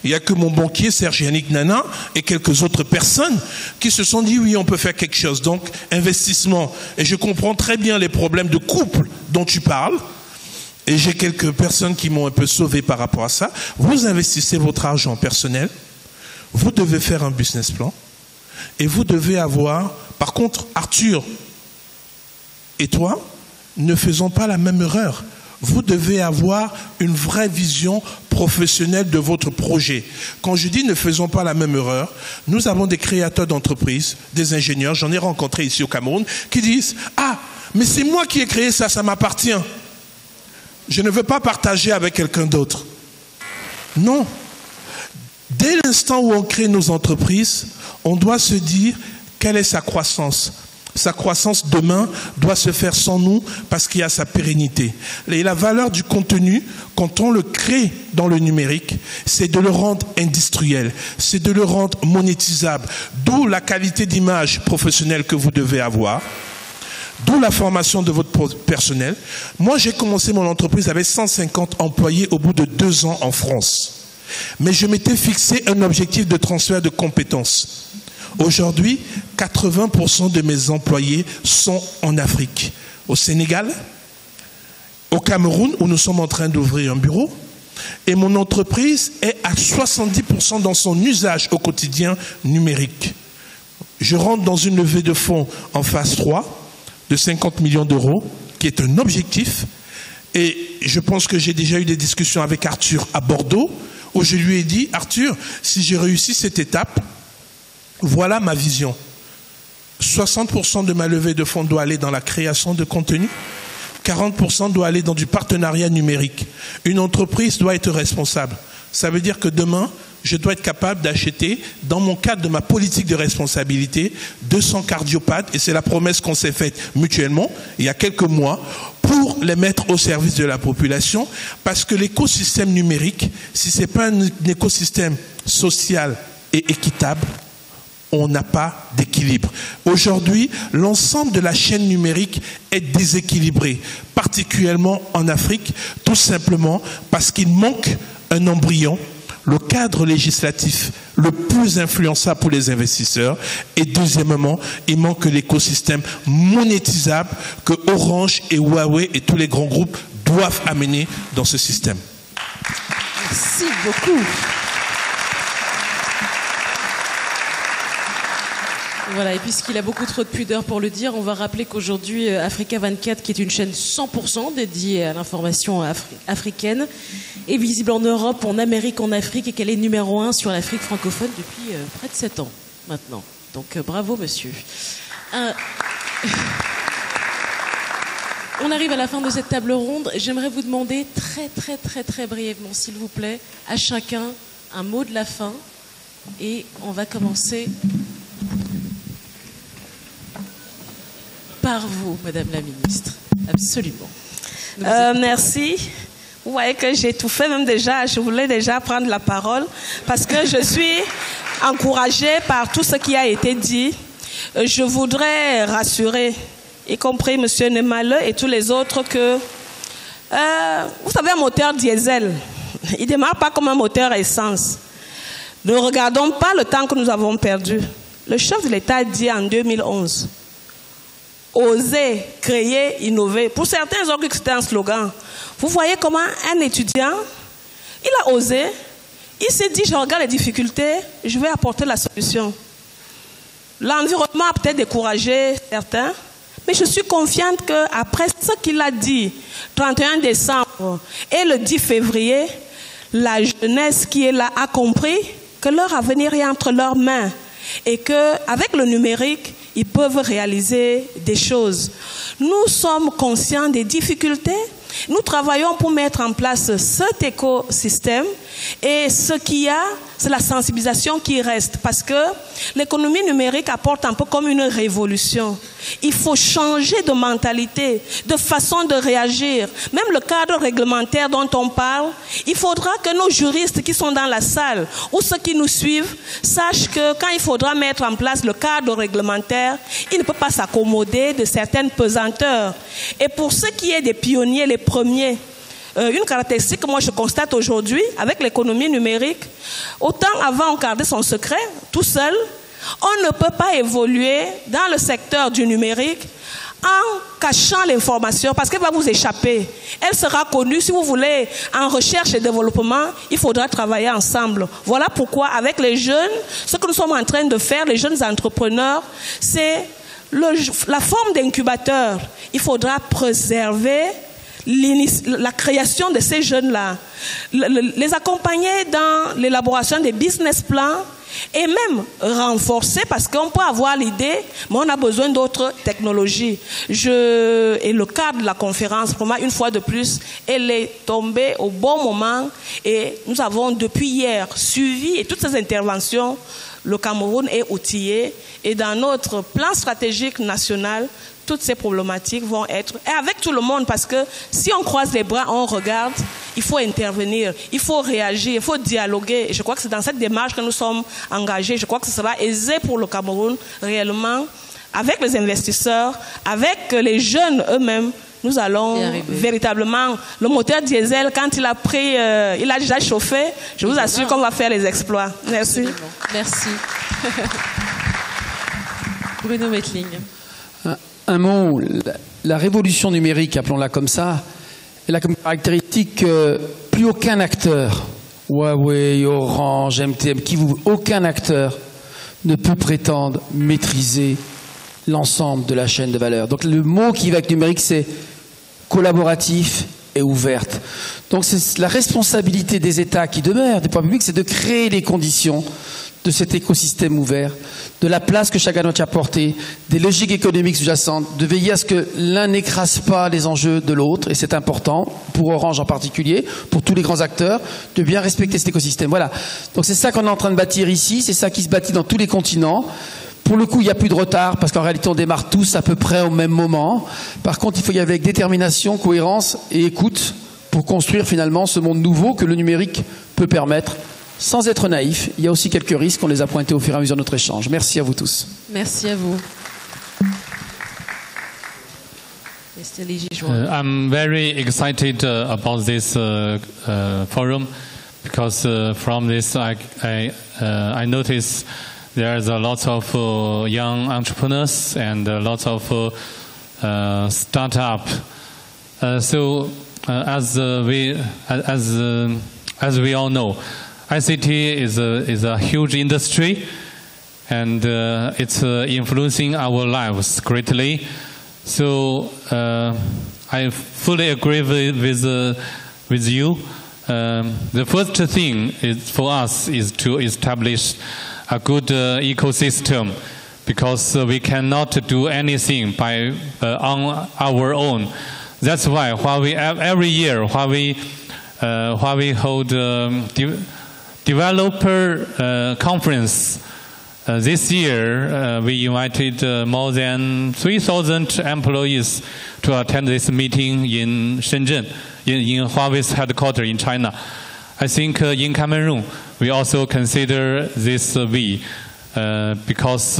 Il n'y a que mon banquier Serge Yannick Nana et quelques autres personnes qui se sont dit oui, on peut faire quelque chose. Donc, investissement. Et je comprends très bien les problèmes de couple dont tu parles. Et j'ai quelques personnes qui m'ont un peu sauvé par rapport à ça. Vous investissez votre argent personnel. Vous devez faire un business plan. Et vous devez avoir... Par contre, Arthur et toi, ne faisons pas la même erreur. Vous devez avoir une vraie vision professionnelle de votre projet. Quand je dis ne faisons pas la même erreur, nous avons des créateurs d'entreprises, des ingénieurs, j'en ai rencontré ici au Cameroun, qui disent « Ah, mais c'est moi qui ai créé ça, ça m'appartient. Je ne veux pas partager avec quelqu'un d'autre. » Non. Dès l'instant où on crée nos entreprises, on doit se dire quelle est sa croissance. Sa croissance demain doit se faire sans nous parce qu'il y a sa pérennité. Et la valeur du contenu, quand on le crée dans le numérique, c'est de le rendre industriel, c'est de le rendre monétisable. D'où la qualité d'image professionnelle que vous devez avoir, d'où la formation de votre personnel. Moi, j'ai commencé mon entreprise avec 150 employés au bout de 2 ans en France. Mais je m'étais fixé un objectif de transfert de compétences. Aujourd'hui, 80% de mes employés sont en Afrique. Au Sénégal, au Cameroun, où nous sommes en train d'ouvrir un bureau. Et mon entreprise est à 70% dans son usage au quotidien numérique. Je rentre dans une levée de fonds en phase 3 de 50 millions d'euros, qui est un objectif. Et je pense que j'ai déjà eu des discussions avec Arthur à Bordeaux, où je lui ai dit, Arthur, si j'ai réussi cette étape, voilà ma vision. 60% de ma levée de fonds doit aller dans la création de contenu. 40% doit aller dans du partenariat numérique. Une entreprise doit être responsable. Ça veut dire que demain, je dois être capable d'acheter, dans mon cadre de ma politique de responsabilité, 200 cardiopathes, et c'est la promesse qu'on s'est faite mutuellement, il y a quelques mois, pour les mettre au service de la population, parce que l'écosystème numérique, si ce n'est pas un écosystème social et équitable, on n'a pas d'équilibre. Aujourd'hui, l'ensemble de la chaîne numérique est déséquilibré, particulièrement en Afrique, tout simplement parce qu'il manque un embryon, le cadre législatif le plus influençable pour les investisseurs, et deuxièmement, il manque l'écosystème monétisable que Orange et Huawei et tous les grands groupes doivent amener dans ce système. Merci beaucoup. Voilà, et puisqu'il a beaucoup trop de pudeur pour le dire, on va rappeler qu'aujourd'hui, Africa 24, qui est une chaîne 100% dédiée à l'information africaine, est visible en Europe, en Amérique, en Afrique, et qu'elle est numéro 1 sur l'Afrique francophone depuis près de 7 ans maintenant. Donc bravo, monsieur. On arrive à la fin de cette table ronde. J'aimerais vous demander très brièvement, s'il vous plaît, à chacun un mot de la fin. Et on va commencer par vous, Madame la Ministre. Absolument. Merci. Vous voyez que j'ai tout fait même déjà. Je voulais déjà prendre la parole parce que je suis encouragée par tout ce qui a été dit. Je voudrais rassurer, y compris M. Nemale et tous les autres, que vous savez, un moteur diesel, il ne démarre pas comme un moteur essence. Ne regardons pas le temps que nous avons perdu. Le chef de l'État a dit en 2011, oser, créer, innover. Pour certains, ils ont cru que c'était un slogan. Vous voyez comment un étudiant, il a osé, il s'est dit, je regarde les difficultés, je vais apporter la solution. L'environnement a peut-être découragé certains, mais je suis confiante qu'après ce qu'il a dit, 31 décembre et le 10 février, la jeunesse qui est là a compris que leur avenir est entre leurs mains et qu'avec le numérique, ils peuvent réaliser des choses. Nous sommes conscients des difficultés. Nous travaillons pour mettre en place cet écosystème et ce qu'il y a, c'est la sensibilisation qui reste parce que l'économie numérique apporte un peu comme une révolution. Il faut changer de mentalité, de façon de réagir. Même le cadre réglementaire dont on parle, il faudra que nos juristes qui sont dans la salle ou ceux qui nous suivent sachent que quand il faudra mettre en place le cadre réglementaire, il ne peut pas s'accommoder de certaines pesanteurs. Et pour ce qui est des pionniers, les premiers, une caractéristique que moi je constate aujourd'hui avec l'économie numérique, autant avant on gardait son secret tout seul, on ne peut pas évoluer dans le secteur du numérique en cachant l'information parce qu'elle va vous échapper. Elle sera connue. Si vous voulez, en recherche et développement, il faudra travailler ensemble. Voilà pourquoi avec les jeunes, ce que nous sommes en train de faire, les jeunes entrepreneurs, c'est la forme d'incubateur. Il faudra préserver la création de ces jeunes-là, les accompagner dans l'élaboration des business plans et même renforcer parce qu'on peut avoir l'idée, mais on a besoin d'autres technologies. Et le cadre de la conférence, pour moi, une fois de plus, elle est tombée au bon moment et nous avons depuis hier suivi et toutes ces interventions, le Cameroun est outillé et dans notre plan stratégique national, toutes ces problématiques vont être, et avec tout le monde, parce que si on croise les bras, on regarde, il faut intervenir, il faut réagir, il faut dialoguer. Et je crois que c'est dans cette démarche que nous sommes engagés. Je crois que ce sera aisé pour le Cameroun, réellement, avec les investisseurs, avec les jeunes eux-mêmes. Nous allons véritablement, le moteur diesel, quand il a pris, il a déjà chauffé, je vous assure qu'on va faire les exploits. Merci. Merci. Bruno Mettling. Un mot, la révolution numérique, appelons-la comme ça, elle a comme caractéristique que plus aucun acteur, Huawei, Orange, MTM, aucun acteur ne peut prétendre maîtriser l'ensemble de la chaîne de valeur. Donc le mot qui va avec numérique, c'est collaboratif et ouverte. Donc c'est la responsabilité des États qui demeurent, des pouvoirs publics, c'est de créer les conditions de cet écosystème ouvert, de la place que chacun doit y apporter, des logiques économiques sous-jacentes, de veiller à ce que l'un n'écrase pas les enjeux de l'autre, et c'est important, pour Orange en particulier, pour tous les grands acteurs, de bien respecter cet écosystème. Voilà. Donc c'est ça qu'on est en train de bâtir ici, c'est ça qui se bâtit dans tous les continents. Pour le coup, il n'y a plus de retard, parce qu'en réalité, on démarre tous à peu près au même moment. Par contre, il faut y aller avec détermination, cohérence et écoute pour construire finalement ce monde nouveau que le numérique peut permettre. Sans être naïf, il y a aussi quelques risques, on les a pointés au fur et à mesure de notre échange. Merci à vous tous. Merci à vous. I'm very excited about this forum because from this I notice there's a lot of young entrepreneurs and lots of startup. So as we all know, ICT is a huge industry, and it's influencing our lives greatly. So I fully agree with you. The first thing for us is to establish a good ecosystem, because we cannot do anything on our own. That's why every year while we hold developer conference, this year we invited more than 3,000 employees to attend this meeting in Shenzhen, in Huawei's headquarters in China. I think in Cameroon we also consider this because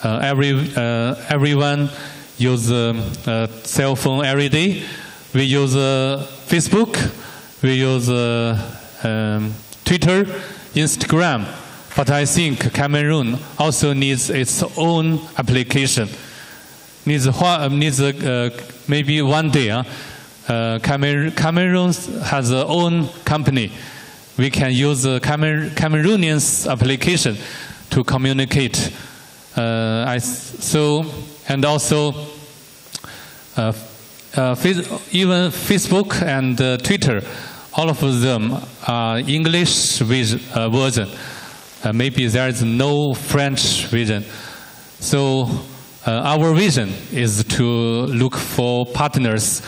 everyone use cell phone every day. We use Facebook, we use Twitter, Instagram. But I think Cameroon also needs its own application. Maybe one day, Cameroon has its own company. We can use Cameroonians application to communicate. And also, even Facebook and Twitter, all of them are English version. Maybe there is no French version. So our vision is to look for partners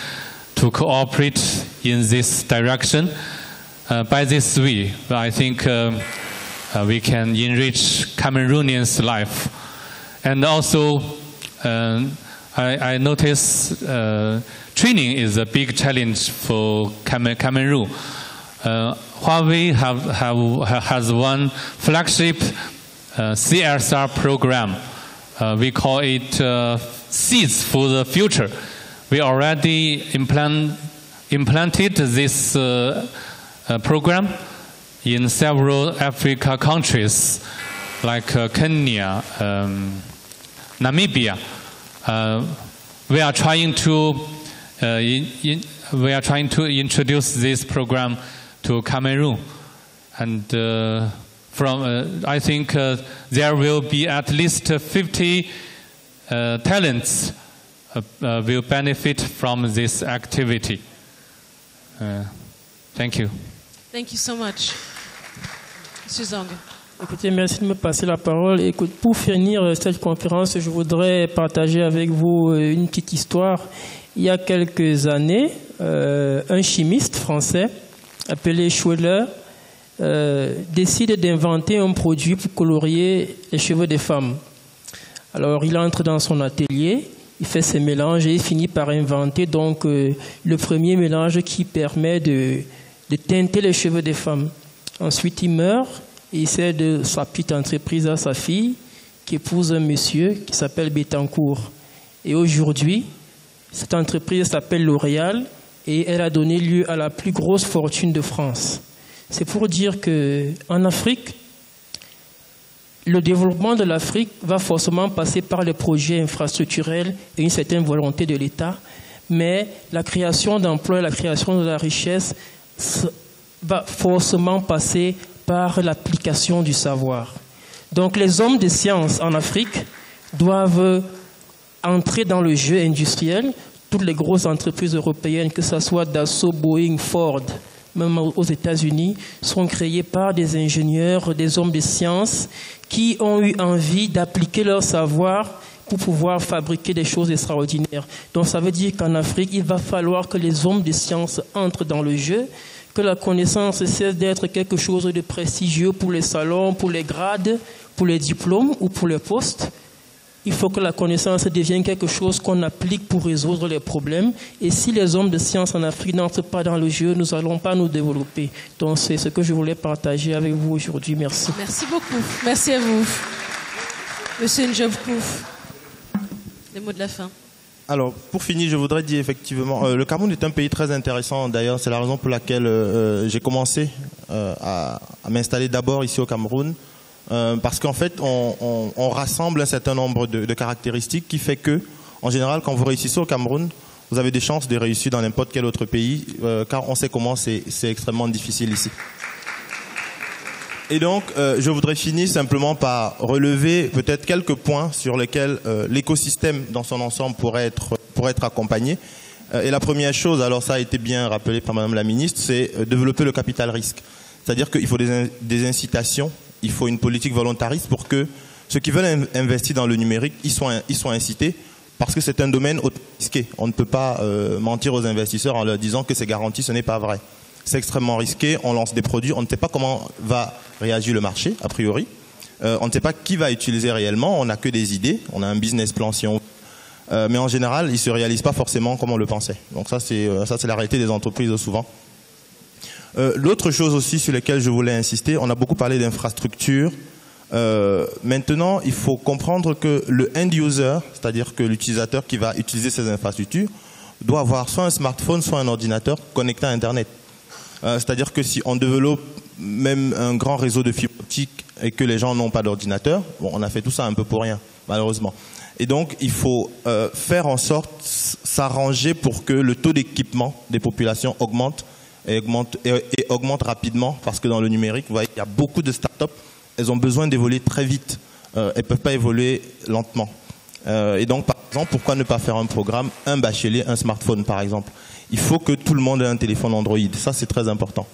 to cooperate in this direction. By this way, I think we can enrich Cameroonians' life. And also, I notice training is a big challenge for Cameroon. Huawei has one flagship CSR program. We call it Seeds for the Future. We already implanted this program in several Africa countries like Kenya, Namibia. We are trying to introduce this program to Cameroon, and I think there will be at least 50 talents will benefit from this activity. Thank you. Thank you so much. Monsieur Zhang. Écoutez, merci de me passer la parole. Écoute, pour finir cette conférence, je voudrais partager avec vous une petite histoire. Il y a quelques années, un chimiste français appelé Schweller décide d'inventer un produit pour colorier les cheveux des femmes. Alors, il entre dans son atelier, il fait ses mélanges et il finit par inventer donc le premier mélange qui permet de teinter les cheveux des femmes. Ensuite, il meurt et il cède de sa petite entreprise à sa fille qui épouse un monsieur qui s'appelle Bettencourt. Et aujourd'hui, cette entreprise s'appelle L'Oréal et elle a donné lieu à la plus grosse fortune de France. C'est pour dire qu'en Afrique, le développement de l'Afrique va forcément passer par les projets infrastructurels et une certaine volonté de l'État, mais la création d'emplois, la création de la richesse va forcément passer par l'application du savoir. Donc les hommes de science en Afrique doivent entrer dans le jeu industriel. Toutes les grosses entreprises européennes, que ce soit Dassault, Boeing, Ford, même aux États-Unis, sont créées par des ingénieurs, des hommes de science qui ont eu envie d'appliquer leur savoir pour pouvoir fabriquer des choses extraordinaires. Donc ça veut dire qu'en Afrique, il va falloir que les hommes de science entrent dans le jeu, que la connaissance cesse d'être quelque chose de prestigieux pour les salons, pour les grades, pour les diplômes ou pour les postes. Il faut que la connaissance devienne quelque chose qu'on applique pour résoudre les problèmes. Et si les hommes de science en Afrique n'entrent pas dans le jeu, nous n'allons pas nous développer. Donc c'est ce que je voulais partager avec vous aujourd'hui. Merci. Merci beaucoup. Merci à vous. Monsieur Njobkouf, les mots de la fin. Alors, pour finir, je voudrais dire effectivement, le Cameroun est un pays très intéressant. D'ailleurs, c'est la raison pour laquelle j'ai commencé à m'installer d'abord ici au Cameroun. Parce qu'en fait, on rassemble un certain nombre de caractéristiques qui fait que, en général, quand vous réussissez au Cameroun, vous avez des chances de réussir dans n'importe quel autre pays, car on sait comment c'est extrêmement difficile ici. Et donc, je voudrais finir simplement par relever peut-être quelques points sur lesquels l'écosystème dans son ensemble pourrait être accompagné. Et la première chose, alors ça a été bien rappelé par Madame la Ministre, c'est développer le capital risque. C'est-à-dire qu'il faut des incitations, il faut une politique volontariste pour que ceux qui veulent investir dans le numérique, ils soient incités parce que c'est un domaine risqué. On ne peut pas mentir aux investisseurs en leur disant que c'est garanti, ce n'est pas vrai. C'est extrêmement risqué, on lance des produits, on ne sait pas comment va réagir le marché, a priori. On ne sait pas qui va utiliser réellement, on n'a que des idées, on a un business plan si on... mais en général, ils ne se réalisent pas forcément comme on le pensait. Donc ça, c'est la réalité des entreprises souvent. L'autre chose aussi sur laquelle je voulais insister, on a beaucoup parlé d'infrastructure. Maintenant, il faut comprendre que le end user, c'est-à-dire que l'utilisateur qui va utiliser ces infrastructures, doit avoir soit un smartphone, soit un ordinateur connecté à Internet. C'est-à-dire que si on développe même un grand réseau de fibre optique et que les gens n'ont pas d'ordinateur, bon, on a fait tout ça un peu pour rien, malheureusement. Et donc, il faut faire en sorte, s'arranger pour que le taux d'équipement des populations augmente et augmente rapidement, parce que dans le numérique, vous voyez, il y a beaucoup de start-up, elles ont besoin d'évoluer très vite. Elles ne peuvent pas évoluer lentement. Et donc, par exemple, pourquoi ne pas faire un programme, un bachelier, un smartphone, par exemple? Il faut que tout le monde ait un téléphone Android. Ça, c'est très important.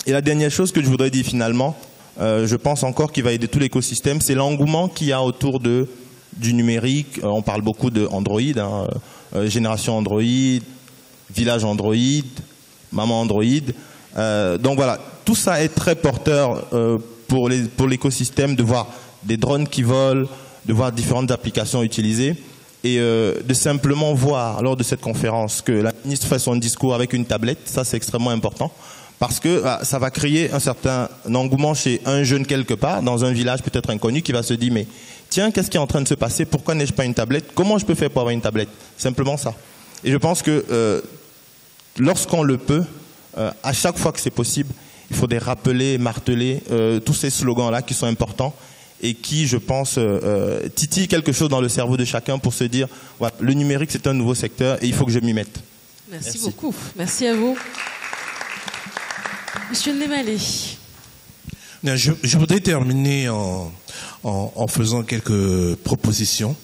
Et la dernière chose que je voudrais dire finalement, je pense encore qu'il va aider tout l'écosystème, c'est l'engouement qu'il y a autour du numérique. On parle beaucoup de Android, génération Android, village Android, maman Android. Donc voilà, tout ça est très porteur pour l'écosystème, de voir des drones qui volent, de voir différentes applications utilisées et de simplement voir lors de cette conférence que la ministre fait son discours avec une tablette. Ça, c'est extrêmement important parce que ça va créer un certain engouement chez un jeune quelque part, dans un village peut-être inconnu, qui va se dire mais tiens, qu'est-ce qui est en train de se passer? Pourquoi n'ai-je pas une tablette? Comment je peux faire pour avoir une tablette? Simplement ça. Et je pense que lorsqu'on le peut, à chaque fois que c'est possible, il faudrait rappeler, marteler tous ces slogans-là qui sont importants et qui, je pense, titillent quelque chose dans le cerveau de chacun pour se dire voilà, le numérique, c'est un nouveau secteur et il faut que je m'y mette. Merci beaucoup. Merci à vous. Monsieur Ndemale. Je voudrais terminer en faisant quelques propositions.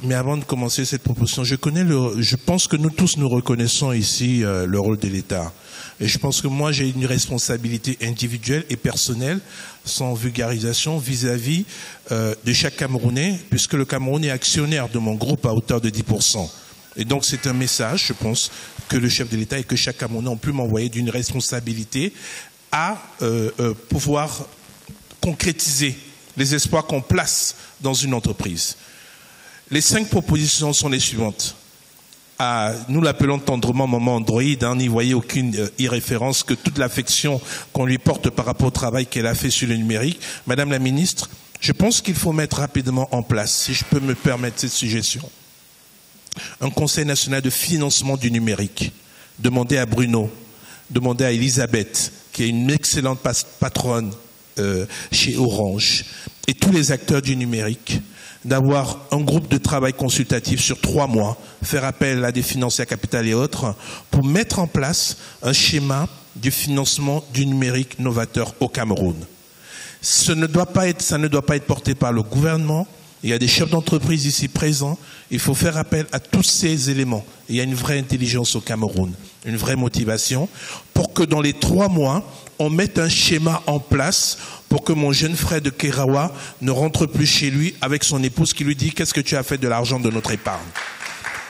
Mais avant de commencer cette proposition, je pense que nous tous nous reconnaissons ici le rôle de l'État. Et je pense que moi j'ai une responsabilité individuelle et personnelle, sans vulgarisation, vis-à-vis de chaque Camerounais, puisque le Cameroun est actionnaire de mon groupe à hauteur de 10%. Et donc c'est un message, je pense, que le chef de l'État et que chaque Camerounais ont pu m'envoyer d'une responsabilité à pouvoir concrétiser les espoirs qu'on place dans une entreprise. Les 5 propositions sont les suivantes. Nous l'appelons tendrement maman Android, n'y voyez aucune irréférence, que toute l'affection qu'on lui porte par rapport au travail qu'elle a fait sur le numérique. Madame la ministre, je pense qu'il faut mettre rapidement en place, si je peux me permettre cette suggestion, un conseil national de financement du numérique. Demandez à Bruno, demandez à Elisabeth, qui est une excellente patronne chez Orange, et tous les acteurs du numérique, d'avoir un groupe de travail consultatif sur 3 mois, faire appel à des financiers à capital et autres, pour mettre en place un schéma du financement du numérique novateur au Cameroun. Ça ne doit pas être porté par le gouvernement. Il y a des chefs d'entreprise ici présents. Il faut faire appel à tous ces éléments. Il y a une vraie intelligence au Cameroun, une vraie motivation, pour que dans les 3 mois, on mette un schéma en place pour que mon jeune frère de Kerawa ne rentre plus chez lui avec son épouse qui lui dit « Qu'est-ce que tu as fait de l'argent de notre épargne ?»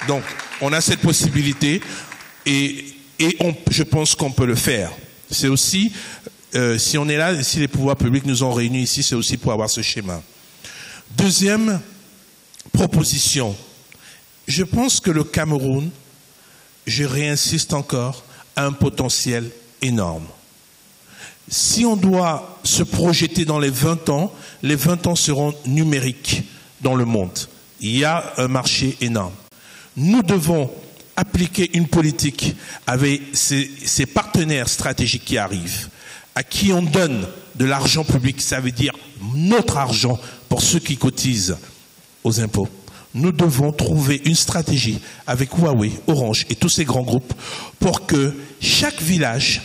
Donc, on a cette possibilité et je pense qu'on peut le faire. C'est aussi, si on est là, si les pouvoirs publics nous ont réunis ici, c'est aussi pour avoir ce schéma. Deuxième proposition, je pense que le Cameroun, je réinsiste encore, a un potentiel énorme. Si on doit se projeter dans les 20 ans seront numériques dans le monde. Il y a un marché énorme. Nous devons appliquer une politique avec ces partenaires stratégiques qui arrivent, à qui on donne de l'argent public, ça veut dire notre argent pour ceux qui cotisent aux impôts. Nous devons trouver une stratégie avec Huawei, Orange et tous ces grands groupes pour que chaque village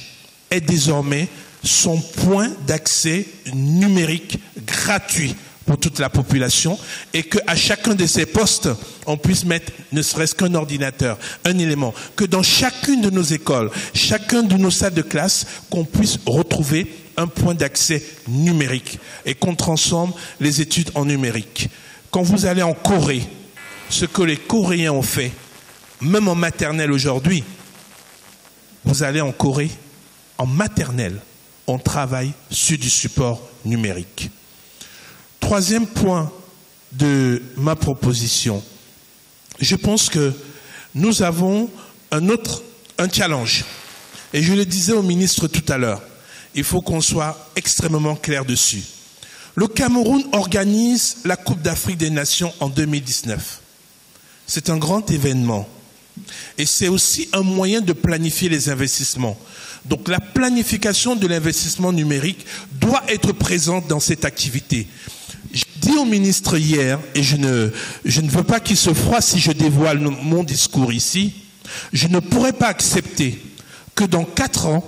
ait désormais son point d'accès numérique gratuit pour toute la population et qu'à chacun de ces postes, on puisse mettre ne serait-ce qu'un ordinateur, un élément, que dans chacune de nos écoles, chacun de nos salles de classe, qu'on puisse retrouver un point d'accès numérique et qu'on transforme les études en numérique. quand vous allez en Corée, ce que les Coréens ont fait, même en maternelle aujourd'hui, vous allez en Corée, en maternelle, on travaille sur du support numérique. Troisième point de ma proposition, je pense que nous avons un challenge. Et je le disais au ministre tout à l'heure, il faut qu'on soit extrêmement clair dessus. Le Cameroun organise la Coupe d'Afrique des Nations en 2019. C'est un grand événement. Et c'est aussi un moyen de planifier les investissements. Donc la planification de l'investissement numérique doit être présente dans cette activité. J'ai dit au ministre hier, et je ne veux pas qu'il se froisse si je dévoile mon discours ici, je ne pourrais pas accepter que dans 4 ans,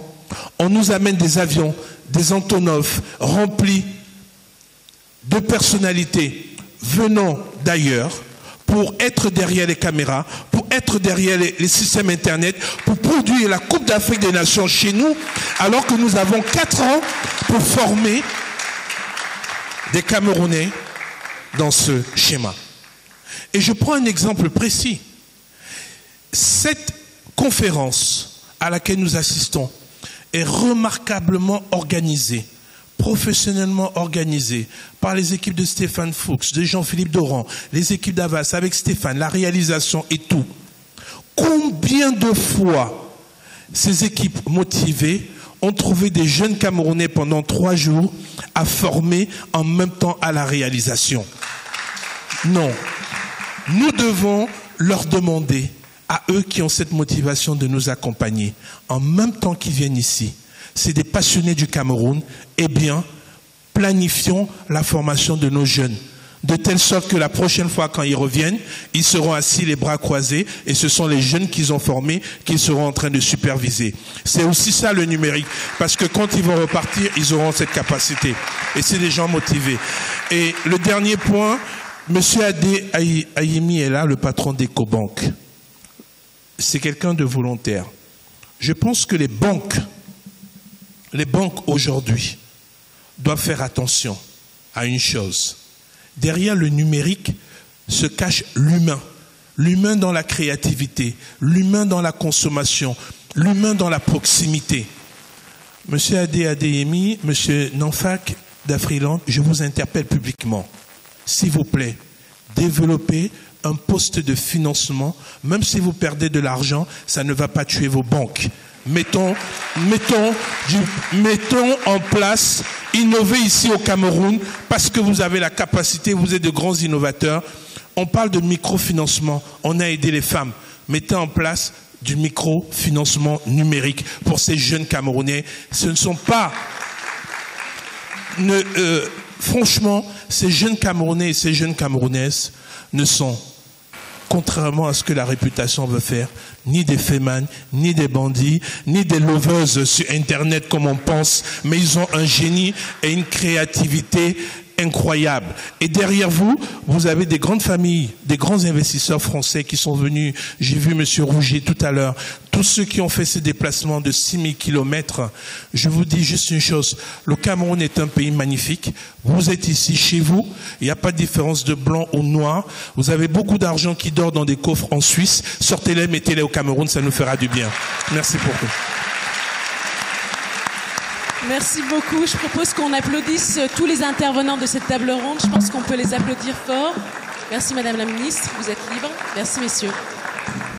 on nous amène des avions, des Antonov remplis de personnalités venant d'ailleurs pour être derrière les caméras, pour être derrière les systèmes Internet, pour produire la Coupe d'Afrique des Nations chez nous, alors que nous avons 4 ans pour former des Camerounais dans ce schéma. Et je prends un exemple précis. Cette conférence à laquelle nous assistons est remarquablement organisée, professionnellement organisée par les équipes de Stéphane Fuchs, de Jean-Philippe Doran, les équipes d'Avas avec Stéphane, la réalisation et tout. Combien de fois ces équipes motivées ont trouvé des jeunes Camerounais pendant 3 jours à former en même temps à la réalisation? Non. Nous devons leur demander, à eux qui ont cette motivation, de nous accompagner en même temps qu'ils viennent ici. C'est des passionnés du Cameroun. Eh bien, planifions la formation de nos jeunes, de telle sorte que la prochaine fois, quand ils reviennent, ils seront assis les bras croisés et ce sont les jeunes qu'ils ont formés qu'ils seront en train de superviser. C'est aussi ça le numérique, parce que quand ils vont repartir, ils auront cette capacité. Et c'est des gens motivés. Et le dernier point, M. Adé Ayemi est là, le patron d'Ecobank. C'est quelqu'un de volontaire. Je pense que les banques aujourd'hui doivent faire attention à une chose. Derrière le numérique se cache l'humain. L'humain dans la créativité, l'humain dans la consommation, l'humain dans la proximité. Monsieur Adé Adeyemi, Monsieur Nanfak d'Afriland, je vous interpelle publiquement. S'il vous plaît, développez un poste de financement, même si vous perdez de l'argent, ça ne va pas tuer vos banques. Mettons en place, innover ici au Cameroun, parce que vous avez la capacité, vous êtes de grands innovateurs. On parle de microfinancement, on a aidé les femmes. Mettez en place du microfinancement numérique pour ces jeunes Camerounais. Ce ne sont pas... franchement, ces jeunes Camerounais et ces jeunes Camerounaises ne sont, contrairement à ce que la réputation veut faire, ni des fémans, ni des bandits, ni des loveuses sur Internet comme on pense, mais ils ont un génie et une créativité incroyable. Et derrière vous, vous avez des grandes familles, des grands investisseurs français qui sont venus. J'ai vu M. Rouget tout à l'heure. Tous ceux qui ont fait ces déplacements de 6000 km, je vous dis juste une chose. Le Cameroun est un pays magnifique. Vous êtes ici chez vous. Il n'y a pas de différence de blanc ou noir. Vous avez beaucoup d'argent qui dort dans des coffres en Suisse. Sortez-les, mettez-les au Cameroun, ça nous fera du bien. Merci pour tout. Merci beaucoup. Je propose qu'on applaudisse tous les intervenants de cette table ronde. Je pense qu'on peut les applaudir fort. Merci Madame la Ministre, vous êtes libre. Merci messieurs.